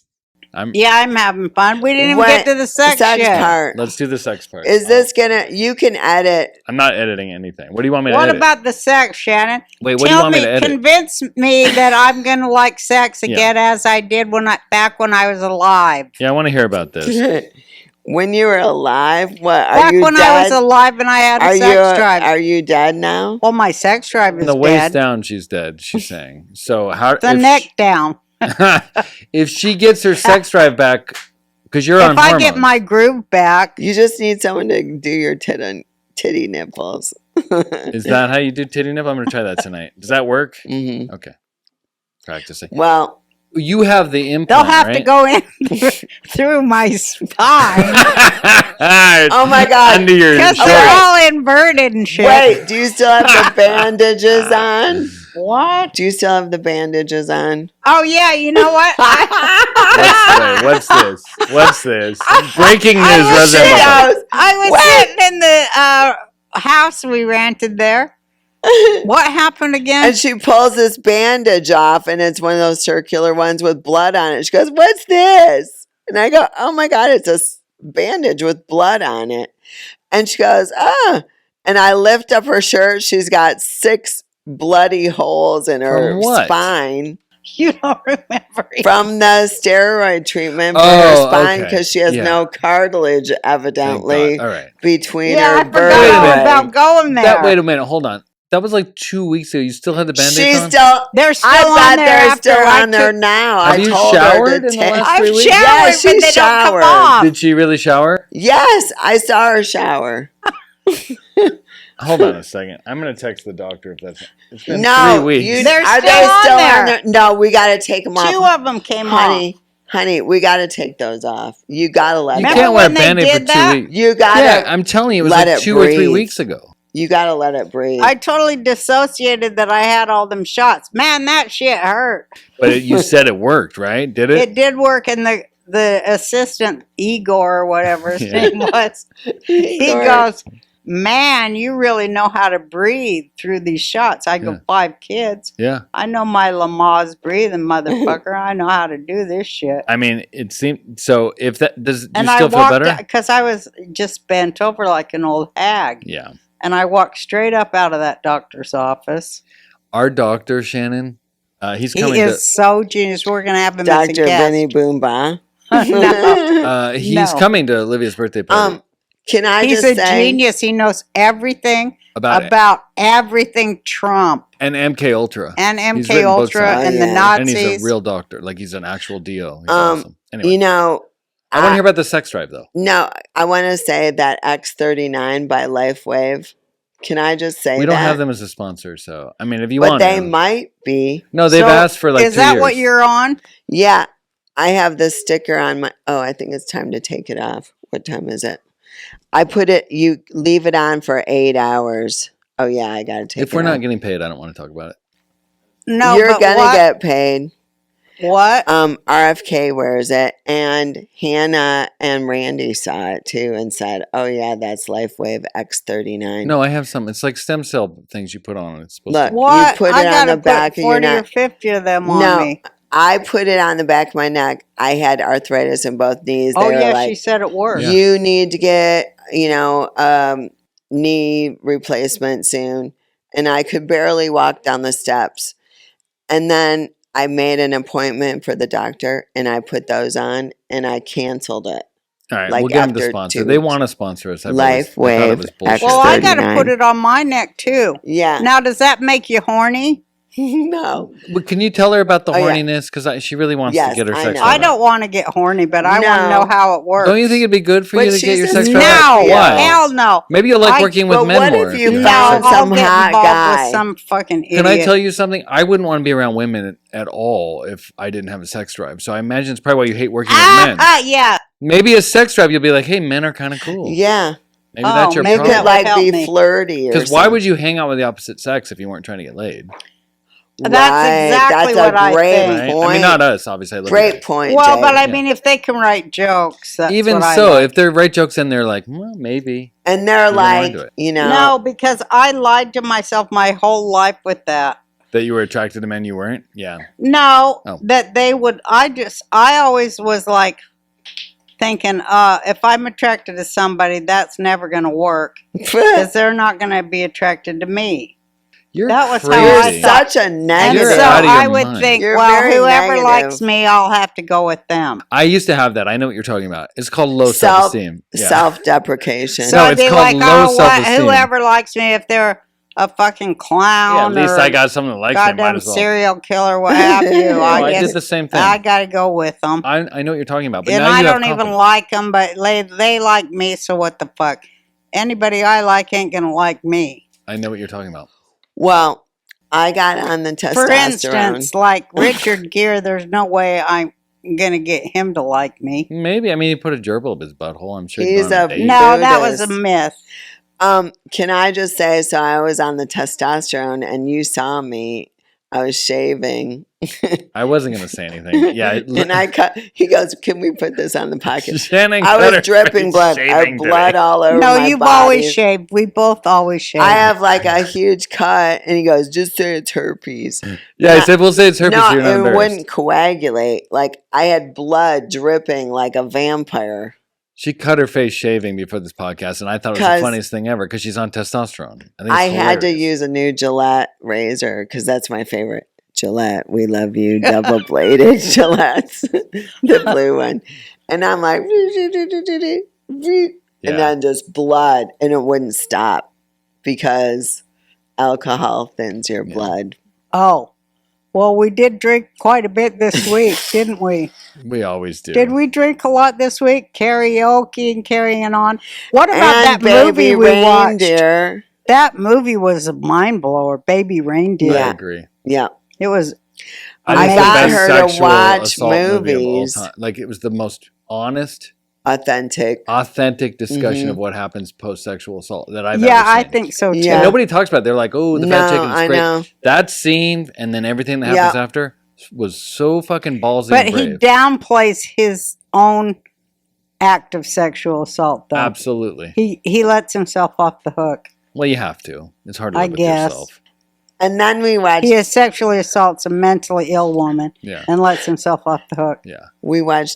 Yeah, I'm having fun. We didn't even What- get to the sex shit. part. Let's do the sex part. Is this gonna? You can edit. I'm not editing anything. What do you want me to What edit? about the sex, Shannon? Wait, what do you want me to edit? Convince me that I'm gonna like sex again as I did back when I was alive. Yeah, I want to hear about this. When you were alive, what are Back you when dead? I was alive and I had a are sex drive. Are you dead now? Well, my sex drive From is the waist dead. down, she's dead. She's saying. So how? The neck down. If she gets her sex drive back, because you're on If I hormones. get my groove back, You just need someone to do your titty nipples. Is that how you do titty nip? I'm going to try that tonight. Does that work? hmm Okay. Practicing. Well, You have the implant, they'll have right? to go in through my spine oh my god! Under your because shorts. they're all inverted and shit. Wait, do you still have the bandages on? What? Do you still have the bandages on? Oh yeah, you know what? What's this? What's this? Breaking news, I was Roseanne. Cheetos. I was Wait. sitting in the house we rented there. What happened again? And she pulls this bandage off, and it's one of those circular ones with blood on it. She goes, "What's this?" And I go, "Oh my god, it's a bandage with blood on it." And she goes, "Ah!" And I lift up her shirt. She's got 6 bloody holes in her From what? spine You don't remember. from the steroid treatment for Oh, her spine okay. because she has Yeah. no cartilage, Thank evidently, God. All right. between Yeah, I her forgot Wait a all minute. vertebrae. about going there. Wait a minute. Hold on. That was like 2 weeks ago. You still had the band-aid She's on? still. They're still I on bet there they're after still I on there took- now. Have I you told showered her in to the take. last I've 3 weeks? showered, Yeah, but she they don't come showered. off. Did she really shower? Yes, I saw her shower. Hold on a second. I'm going to text the doctor if that's. It's been No, 3 weeks. you, They're are still they on still there. on there? No, we got to take them Two off, of them came off. honey. We got to take those off. You got to let You them. Remember can't wear a when they band-aid for did 2 that? weeks. You got to. Yeah, I'm telling you, it was let like it 2 or 3 breathe. weeks ago. You got to let it breathe. I totally dissociated that I had all them shots. Man, that shit hurt. But you said it worked, right? Did it? It did work, and the assistant Igor or whatever his Yeah. name was, he Igor. goes, "Man, you really know how to breathe through these shots." I go, Yeah. 5 kids. Yeah. I know my Lamaze breathing, motherfucker. I know how to do this shit. I mean, it seemed so. If that does, do And you I still feel walked better? because I was just bent over like an old hag, Yeah. and I walked straight up out of that doctor's office. Our doctor Shannon, he's He coming. is so genius. We're gonna have him as a Dr. guest. Vinny Boomba. No. He's No. coming to Olivia's birthday party Can I He's just a say? genius. He knows everything about about everything Trump and MK Ultra. and He's MK written books Ultra on it. and Oh, the yeah. and he's Nazis. a real doctor. Like he's an actual deal. He's Um, awesome. Anyway, You know, I want to hear about the sex drive though. no, I want to say that X39 by LifeWave. Can I just say We don't that? have them as a sponsor, so I mean, if you But want, they to. might be. No, they've So, asked for like Is 2 that years. what you're on? Yeah, I have this sticker on my. Oh, I think it's time to take it off. What time is it? I put it. You leave it on for 8 hours. Oh yeah, I gotta take it. If we're not off. getting paid, I don't want to talk about it. No, You're but gonna what? get paid. What? RFK wears it, and Hannah and Randy saw it too and said, "Oh yeah, that's LifeWave X39." No, I have some. It's like stem cell things you put on. It's supposed Look, to. What? you put I it on gotta the back put of your 40 or neck. 50 of them on No, me. I put it on the back of my neck. I had arthritis in both knees. Oh They were yeah, like, she said it worked. Yeah. you need to get, knee replacement soon. And I could barely walk down the steps. And then I made an appointment for the doctor, and I put those on, and I canceled it. All right, Like we'll get them to after sponsor. 2 They weeks. want to sponsor us. I Life thought it Wave was bullshit. Well, I got to 39. put it on my neck too. Yeah. Now, does that make you horny? No. But can you tell her about the Oh, yeah. horniness? Because she really wants to Yes, get her I sex know. drive I don't want to get horny, but I want to No. know how it works. Don't you think it'd be good for But you to get she's your a sex slut. drive? No, Why? hell no. Maybe you'll like I- working with But men what more. if you you're found No, sex- I'll some get hot involved guy? with some fucking idiot. Can I tell you something? I wouldn't want to be around women at all if I didn't have a sex drive. So I imagine it's probably why you hate working with men. Yeah. Maybe a sex drive, you'll be like, hey, men are kind of cool. Yeah. Maybe that's your maybe You that could would problem. like help be me. flirty or Because why something. would you hang out with the opposite sex if you weren't trying to get laid? That's exactly That's what I a great think. Right? point. I mean, not us, obviously. I love you Great guys. point. Well, Jay. but I Yeah. mean, if they can write jokes, that's Even what I so, like. if they're right jokes in there, like, well, maybe. And they're You don't wanna like, do it. you know, No, because I lied to myself my whole life with that. That you were attracted to men you weren't? Yeah. No, Oh. that they would. I always was like thinking, if I'm attracted to somebody, that's never going to work because they're not going to be attracted to me. You're That was how crazy. I you're thought. such a And negative. You're so out of your I would mind. think, You're well, very whoever negative. likes me, I'll have to go with them. I used to have that. I know what you're talking about. It's called low Self- self-esteem. Yeah. Self-deprecation. So No, I'd it's be called like, low oh, self-esteem. whoever likes me, if they're a fucking Yeah, clown at least or I got someone that likes me. Might goddamn as well. serial killer, what have you, No, I I did guess the same thing. I got to go with them. I know what you're talking about. But And now I you have don't even confidence. like them, but they like me, so what the fuck? Anybody I like ain't gonna like me. I know what you're talking about. Well, I got on the testosterone. For instance, like Richard Gere, there's no way I'm gonna get him to like me. Maybe. I mean, he put a gerbil up his butthole. I'm sure He's he's on a a date. No, that was a Buddhist. myth. Can I just say, so I was on the testosterone and you saw me. I was shaving. I wasn't going to say anything. Yeah. And I cut, he goes, can we put this on the pocket? Shannon I cut was her dripping face blood. I have shaving blood today. all over No, my you've body. always shaved. We both always shaved. I have like a huge cut. And he goes, just say it's herpes. Yeah, I said, we'll say it's herpes. No, so you're not it embarrassed. wouldn't coagulate. Like I had blood dripping like a vampire. She cut her face shaving before this podcast, and I thought it was the 'Cause funniest thing ever because she's on testosterone. I, think I it's had to hilarious. use a new Gillette razor because that's my favorite. Gillette, we love you, double bladed Gillettes, the blue one. And I'm like, and Yeah. then just blood, and it wouldn't stop because alcohol thins your Yeah. blood. Oh, well, we did drink quite a bit this week, didn't we? We always do. Did we drink a lot this week? Karaoke and carrying on. What about And that baby movie we watched? reindeer. That movie was a mind blower. Baby Reindeer. I Yeah. agree. Yeah. It was. I I think it's the got best her to sexual watch assault movie of all movies. time. Like it was the most honest, Authentic. authentic discussion Mhm. of what happens post sexual assault that I've Yeah, ever I seen. think so too. Yeah. And nobody talks about it. They're like, oh, the fat No, chicken's I great. know. That scene and then everything that happens after was so fucking ballsy But and he brave. downplays his own act of sexual assault, though. Absolutely. He lets himself off the hook. Well, you have to. It's hard to I live with guess. yourself. And then we watched He sexually assaults a mentally ill woman Yeah. and lets himself off the hook. Yeah.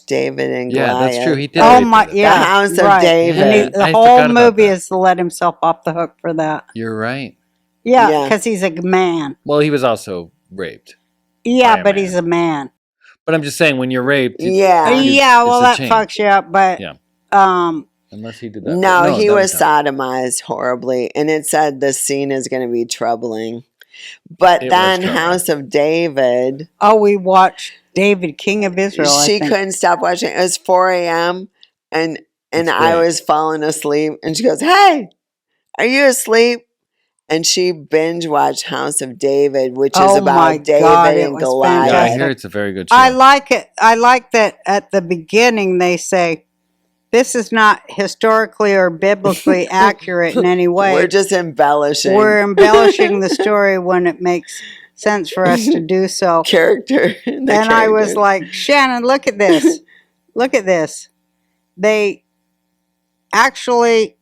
David and Yeah, Goliath. that's true. He did. Oh rape my, her. yeah, The House of right. David. And Yeah, the I whole forgot about movie that. is to let himself off the hook for that. You're right. Yeah, Yeah. because he's a man. Well, he was also raped. Yeah, By a but man. he's a man. But I'm just saying, when you're raped, Yeah. Yeah, well, that it's a chain. fucks you up. But Yeah. um, Unless he did that. No, he that was him. sodomized horribly, and it said the scene is going to be troubling. But It was then troubling. House of David, we watched David, King of Israel. I she think. couldn't stop watching. It was 4 a.m. and That's I great. was falling asleep, and she goes, "Hey, are you asleep?" And she binge watched House of David, which is Oh about my David God, it and was Goliath. Yeah, I fantastic. hear it's a very good show. I like it. I like that at the beginning they say, this is not historically or biblically accurate in any way. We're just embellishing We're embellishing the story when it makes sense for us to do so. character. And I was like, Shannon, look at this. Look at this. They actually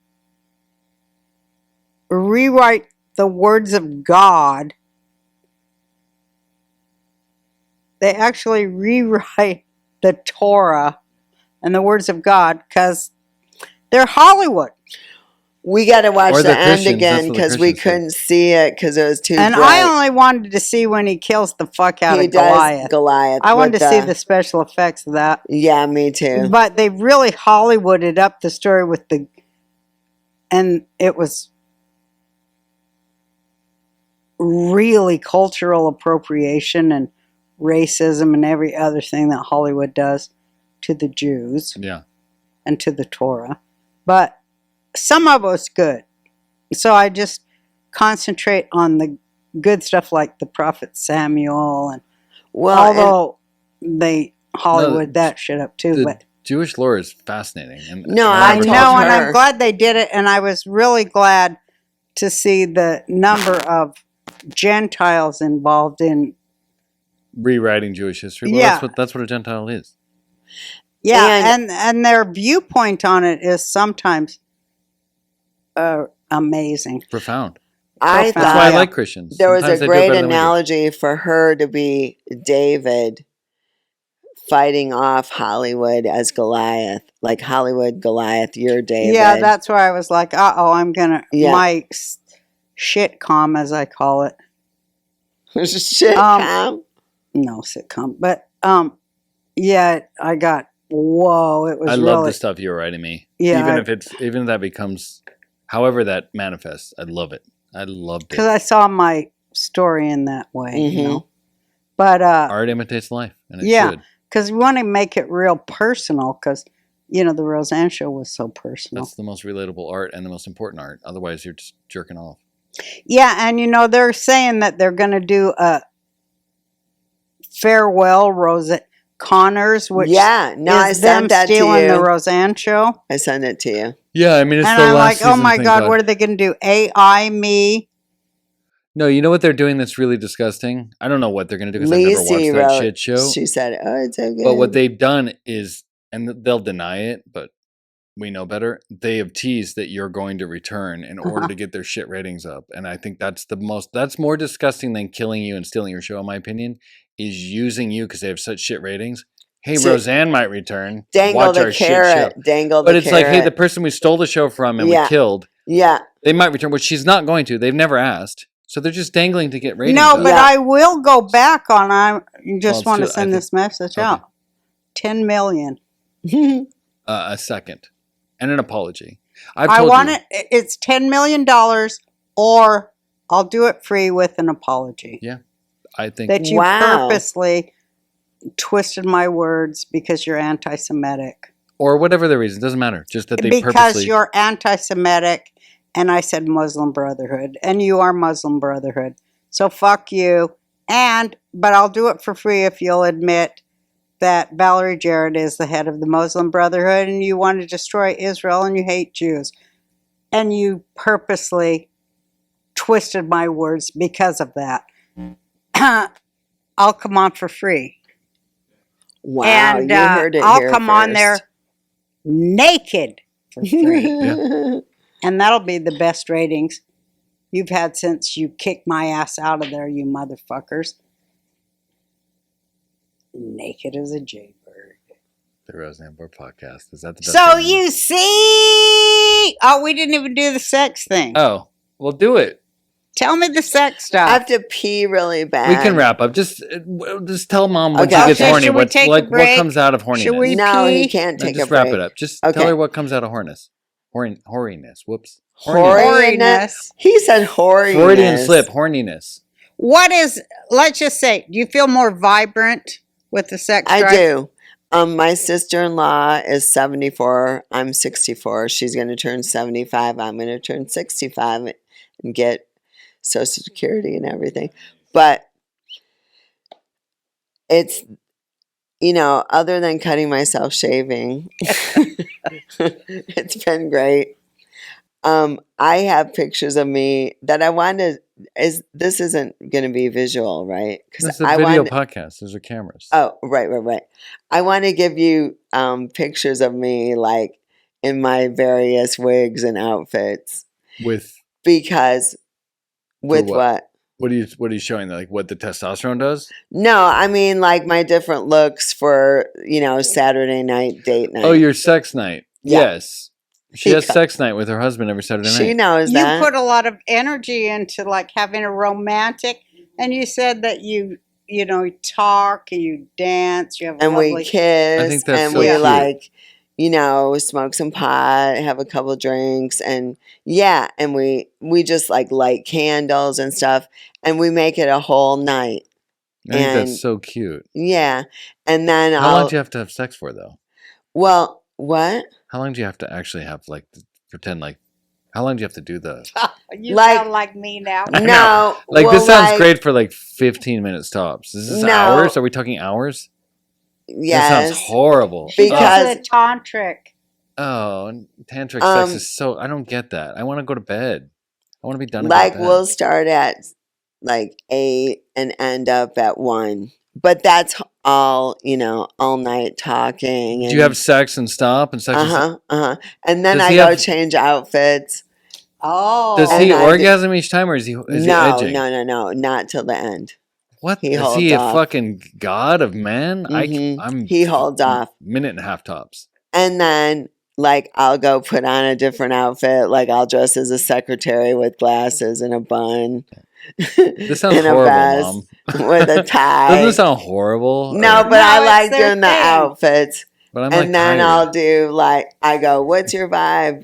rewrite the words of God. They actually rewrite the Torah and the words of God because they're Hollywood. We got to watch Or the the end Christians, again that's what the because we Christians say. couldn't see it because it was too And bright. I only wanted to see when he kills the fuck out He of does Goliath. Goliath. I wanted with to see the special effects of that. Yeah, me too. But they really Hollywooded up the story with the, and it was really cultural appropriation and racism and every other thing that Hollywood does to the Jews Yeah. and to the Torah. But some of it was good. So I just concentrate on the good stuff like the prophet Samuel, and although they Hollywood that shit up too, The but Jewish lore is fascinating. And No, and I I never know, talked and about I'm glad they did it, and I was really glad to see the number of Gentiles involved in. rewriting Jewish history. Well, Yeah. that's what a Gentile is. Yeah, and their viewpoint on it is sometimes amazing. Profound. I Profound. That's why I thought like Christians. there was Sometimes a they do it great better than we do. analogy for her to be David fighting off Hollywood as Goliath. Like Hollywood, Goliath, you're David. Yeah, that's where I was like, I'm gonna Yeah. my shitcom, as I call it. Shit, Tom. No sitcom, but yeah, I got whoa. It was I really, love the stuff you're writing me. Yeah, even if that becomes, however that manifests, I love it. I loved it. because I saw my story in that way, you Mhm. know. But Art imitates life, and it yeah, should. because we want to make it real personal. Because the Roseanne show was so personal. That's the most relatable art and the most important art. Otherwise, you're just jerking off. Yeah, and they're saying that they're going to do a farewell Roseanne Connors, which Yeah, no, I is them sent that to stealing the you. Roseanne show. I sent it to you. Yeah, I mean, it's And the I'm last like, oh season, my thank God, what are they going to do? AI me? No, you know what they're doing that's really disgusting? I don't know what they're going to do because I never Lacey watched that wrote, shit show. she said, oh, it's so good. But what they've done is, and they'll deny it, but we know better. They have teased that you're going to return in order to get their shit ratings up. And I think that's more disgusting than killing you and stealing your show, in my opinion, is using you because they have such shit ratings. Hey, So- Roseanne might return. dangle Watch the our shit carrot. show. Dangle But the it's carrot. like, hey, the person we stole the show from and Yeah. we killed, Yeah. they might return, which she's not going to. They've never asked. So they're just dangling to get ratings No, up. but Yeah. I will go back on. I just it's want to too- I send think- this message okay. out. 10 million. A second. And an apology. I told want you. it. It's $10 million, or I'll do it free with an apology. Yeah. I think That you Wow. purposely twisted my words because you're anti-Semitic. or whatever the reason, doesn't matter. Just that they Because purposely you're anti-Semitic, and I said Muslim Brotherhood, and you are Muslim Brotherhood. So fuck you. But I'll do it for free if you'll admit that Valerie Jarrett is the head of the Muslim Brotherhood, and you want to destroy Israel, and you hate Jews. And you purposely twisted my words because of that. I'll come on for free. Wow, And you heard it I'll here come on first. there naked for free. Yeah. And that'll be the best ratings you've had since you kicked my ass out of there, you motherfuckers. Naked as a jaybird. the Roseanne Barr podcast. Is that the best So thing? you see, we didn't even do the sex thing. Oh, well, do it. Tell me the sex stuff. I have to pee really bad. We can wrap up. Just tell mom when Okay. she gets Okay, horny. should we take a What break? comes out of horniness? Should we No, he pee? can't No, take just a wrap break. it up. Just Okay. tell her what comes out of horniness. Horiness. Whoops. Horiness. He said horiness. Freudian slip. Horniness. Let's just say, do you feel more vibrant with the sex drive? I do. My sister-in-law is 74. I'm 64. She's going to turn 75. I'm going to turn 65 and get Social Security and everything. But it's, other than cutting myself shaving, it's been great. I have pictures of me that I want to. This isn't going to be visual, right? This is a video podcast. Those are cameras. Oh, right. I want to give you pictures of me, like in my various wigs and outfits, because with what? What are you showing? Like what the testosterone does? No, I mean like my different looks for Saturday night date night. Oh, your sex night. Yeah. Yes. She has sex night with her husband every Saturday night. She knows You that. put a lot of energy into like having a romantic, and you said that you talk, you dance, you have And lovely. we I kiss, think that's and so we cute. like, smoke some pot, have a couple drinks, and and we just like light candles and stuff, and we make it a whole night. I think And that's so cute. yeah, and then How long do you have to have sex for, though? Well, what? How long do you have to actually have, like, pretend like, how long do you have to do the... You Like- sound like me now. I know. No, Like, well, this sounds like, great for, like, 15 minutes tops. Is this No. hours? Are we talking hours? That Yes, sounds horrible. She goes Because- to the tantric. Oh, tantric sex is so... I don't get that. I want to go to bed. I want to be done and go like to bed. we'll start at like 8 and end up at 1. But that's all, all night talking. Do you have sex and stop and sex and stop? And then Does I he go have- change outfits. Oh, Does And he I do- orgasm each time, or is he No, edging? no, not till the end. What? He Is holds he a off. fucking god of men? Mhm. He holds off. Minute and a half tops. And then, like, I'll go put on a different outfit. Like, I'll dress as a secretary with glasses and a bun. This sounds and a horrible, vest Mom. with a tie. Doesn't this sound horrible? No, Or- but I No, like it's their doing the thing. outfits. but I'm And like then tired. I'll do like, I go, what's your vibe?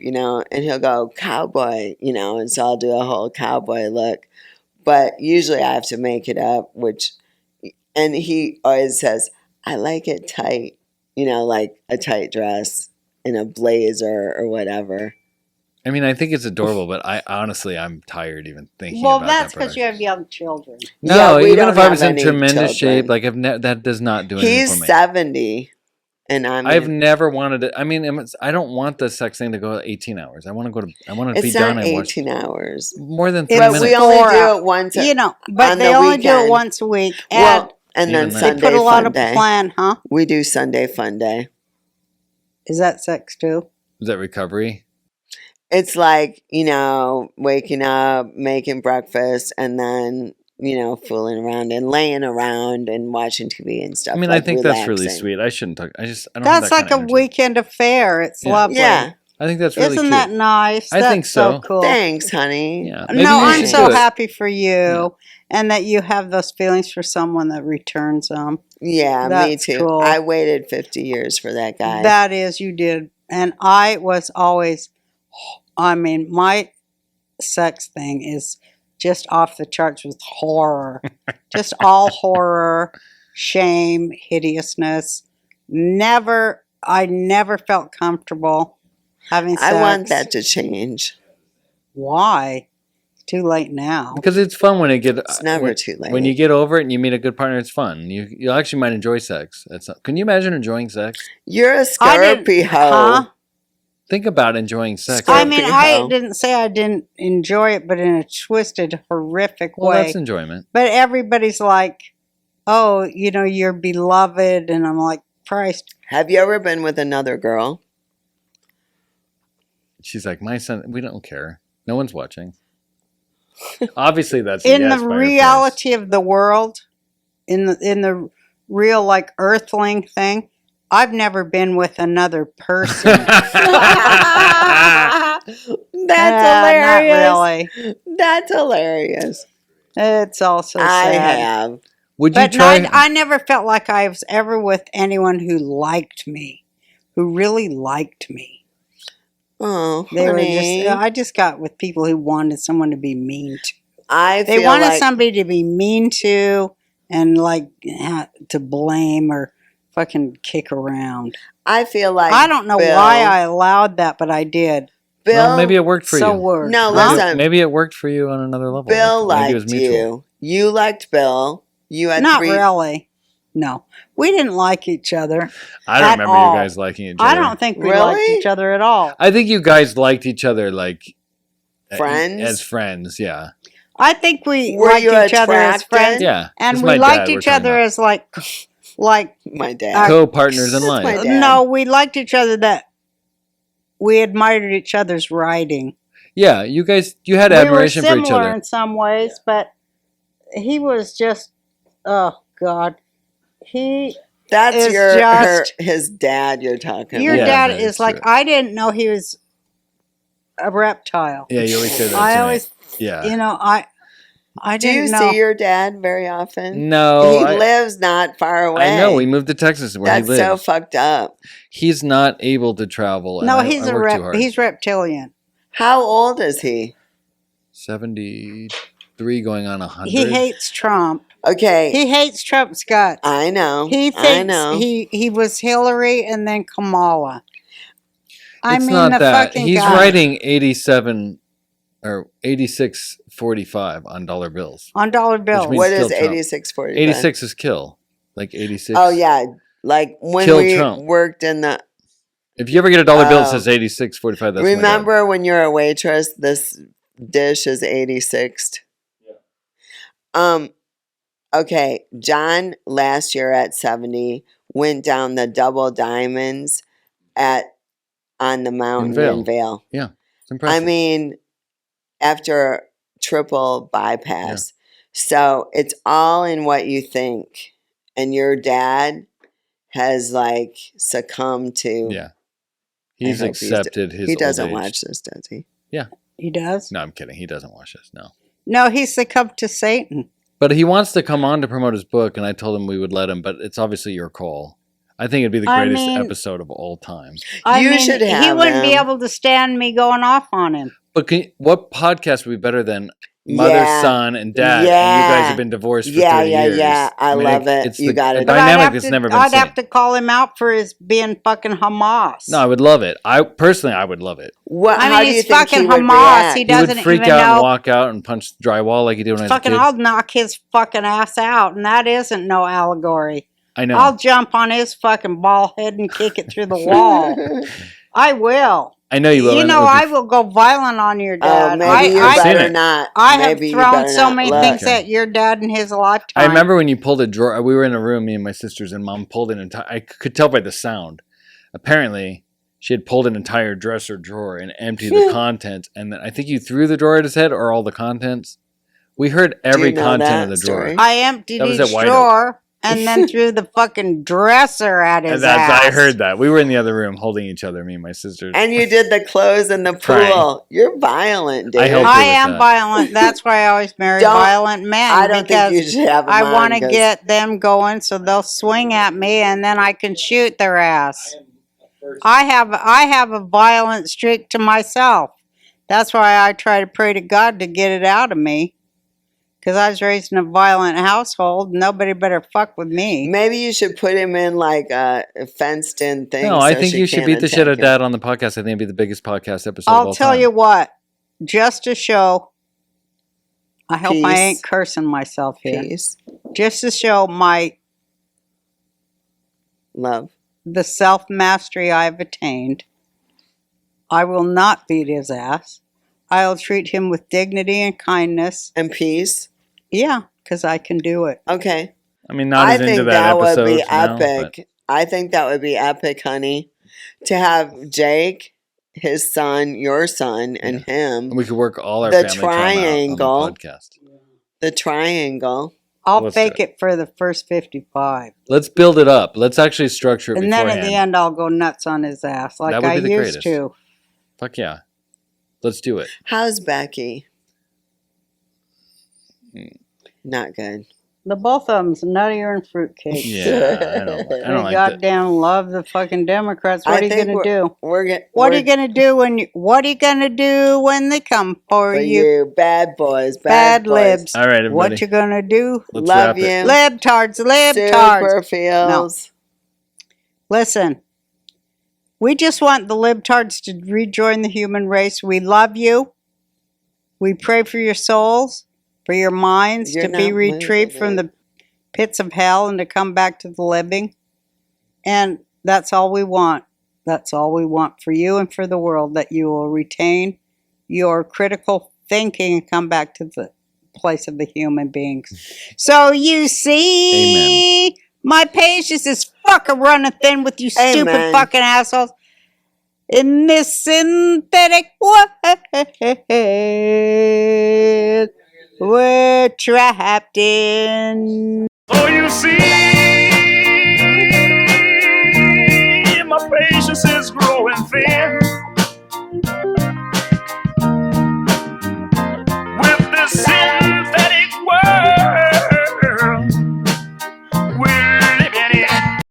And he'll go, cowboy, and so I'll do a whole cowboy look. But usually I have to make it up, and he always says, I like it tight, like a tight dress and a blazer or whatever. I mean, I think it's adorable, but I'm tired even thinking well, about that's that. because you have young children. No, Yeah, we even don't if I have was in any tremendous shape, children. like that does not do anything He's for me. 70, and I've never wanted it. I mean, I don't want the sex thing to go 18 hours. I want to be it's done not and watch 18 hours. more than 3 It's But minutes. we only 4 do it once. But on they the only do it weekend. once a week. And Well, and then Even then. they Sunday put a lot fun of day. plan, huh? We do Sunday fun day. Is that sex too? Is that recovery? It's like, waking up, making breakfast, and then, fooling around and laying around and watching TV and stuff. I mean, like I think that's really relaxing. sweet. I shouldn't talk. I don't. That's have that like kind a of energy. weekend affair. It's Yeah. lovely. Yeah. I think that's really Isn't cute. that nice? I That's think so. cool. Thanks, honey. Yeah. Maybe No, you I'm should so do it. happy for you and that you have those feelings for someone that returns them. Yeah, me That's too. cool. I waited 50 years for that guy. That is, you did. And I was always, my sex thing is just off the charts with horror. Just all horror, shame, hideousness. I never felt comfortable having sex. I want that to change. Why? It's too late now. Because it's fun when It's never too late. When you get over it and you meet a good partner, it's fun. You actually might enjoy sex. Can you imagine enjoying sex? You're a I didn't- Scorpio. Huh? Think about enjoying sex. Scorpio. I mean, I Scorpio. didn't say I didn't enjoy it, but in a twisted, horrific Well, way. that's enjoyment. But everybody's like, oh, you're beloved. And I'm like, Christ. Have you ever been with another girl? She's like, my son. We don't care. No one's watching. Obviously, that's a In yes the by her face. reality of the world, in the real, like, earthling thing, I've never been with another person. That's Not hilarious. really. That's hilarious. It's also I sad. have. Would you But try? I never felt like I was ever with anyone who liked me, who really liked me. Oh, They honey. were just. I just got with people who wanted someone to be mean to. I They feel wanted like somebody to be mean to and like to blame or fucking kick around. I feel like I don't know Bill, why I allowed that, but I did. Bill. well, maybe it worked for So you. weird. No, Huh? listen. Maybe it worked for you on another level. Bill Maybe it was liked mutual. you. You liked Bill. You had Not 3. really. No, we didn't like each other. I don't At remember all. you guys liking each other. I don't think we Really? liked each other at all. I think you guys liked each other like Friends? as friends. Yeah, I think we Were liked you each other as attracted? friends, yeah. and This is we my liked dad we're each talking other about. as like My dad. co-partners in That's life. my dad. no, we liked each other that we admired each other's writing. Yeah, you had admiration we were for each similar other. in some ways, but he was just, oh God, That's is your just- his dad you're talking your Yeah, about. dad very is like, true. I didn't know he was a reptile. Yeah, you always say that. I to me. always, Yeah. you know, I Do you didn't know. see your dad very often? No, He I- lives not far away. I know. We moved to Texas where That's he so lives. fucked up. He's not able to travel. And No, I he's work too hard. he's reptilian. How old is he? 73 going on 100. He hates Trump. Okay, He hates Trump's guts. I know. He I thinks know. he was Hillary and then Kamala. I It's mean, not the that. fucking He's guy. writing 87 or 86.45 on dollar bills. On dollar bills. means- What is kill Trump. 86.45? 86 is kill. Like 86. Oh yeah, like when Kill we Trump. worked in the. If you ever get a dollar bill that Oh. says 86.45, that's my dad. Remember when you're a waitress, this dish is 86th. Okay, John last year at 70 went down the double diamonds on the mountain in Vale. It's impressive. I mean, after triple bypass. So it's all in what you think. And your dad has like succumbed to. yeah. He's I hope he's- accepted his He doesn't old age. watch this, does he? He does? No, I'm kidding. He doesn't watch this. No. No, he's succumbed to Satan. But he wants to come on to promote his book, and I told him we would let him, but it's obviously your call. I think it'd be the I greatest mean- episode of all time. You should he have wouldn't be him. able to stand me going off on him. But what podcast would be better than mother, Yeah. son, and dad? Yeah. And you guys have been divorced for Yeah, 30 yeah, years. yeah. I love it. It's You gotta the do it. dynamic that's never been I'd seen. have to call him out for his being fucking Hamas. No, I would love it. I would love it. What? I how mean, do you he's think he fucking would Hamas. react? He He doesn't would freak even out and know. walk out and punch drywall like he did when I was a Fucking, kid. I'll knock his fucking ass out, and that isn't no allegory. I know. I'll jump on his fucking ball head and kick it through the wall. I will. I know you will. You and it know, would be I will go violent on your Oh, dad. maybe you I've seen better it. not. I have Maybe you thrown better so not. many Look. things at your dad in his lifetime. I remember when you pulled a drawer. We were in a room, me and my sisters, and Mom pulled an entire. I could tell by the sound. Apparently, she had pulled an entire dresser drawer and emptied the contents. And then I think you threw the drawer at his head, or all the contents. We heard every you know content that of the story? drawer. I emptied That was each at White Oak. drawer and then threw the fucking dresser at his And that's, ass. I heard that. We were in the other room holding each other, me and my sisters. And you did the clothes in the Crying. pool. You're violent, dude. I helped I her with am that. violent. That's why I always marry Don't- violent men. I don't because think you should have them I on, want to 'cause- get them going so they'll swing at me and then I can shoot their ass. I have a violent streak to myself. That's why I try to pray to God to get it out of me. Because I was raised in a violent household. Nobody better fuck with me. Maybe you should put him in like a fenced-in thing. No, I so think she you should can't beat the shit out of attack him. Dad on the podcast. I think it'd be the biggest podcast episode of I'll all tell time. you what. Just to show. I hope I Peace. ain't cursing myself here. Peace, Just to show love. the self-mastery I've attained. I will not beat his ass. I'll treat him with dignity and kindness. And peace. Yeah, because I can do it. Okay. I mean, not I as into think that that episode. would be now, but- epic. I think that would be epic, honey. To have Jake, his son, your son, and him, We could work all our The family trauma out triangle. on the podcast. the triangle. I'll Let's fake do it for the first 55. Let's build it up. Let's actually structure it And then beforehand. at the end, I'll go nuts on his ass like That would I be the used greatest. to. Fuck yeah. Let's do it. How's Becky? Hmm. Not good. The both of them's nuttier and fruitcake. Yeah, I don't They like that. goddamn love the fucking Democrats. What I are you think gonna do? We're get, What are we're- you gonna do What are you gonna do when they come for for you? you, bad boys, Bad boys. libs. All right, everybody. What you gonna do? Let's Love wrap it. you. Libtards, libtards. Super feels. Listen, we just want the libtards to rejoin the human race. We love you. We pray for your souls, for your minds You're to be not retrieved moving from it. the pits of hell and to come back to the living. And that's all we want. That's all we want for you and for the world, that you will retain your critical thinking and come back to the place of the human beings. So you see, my patience is fucking running thin with you stupid Amen. fucking assholes. In this synthetic world, we're trapped in. So you see, my patience is growing thin. see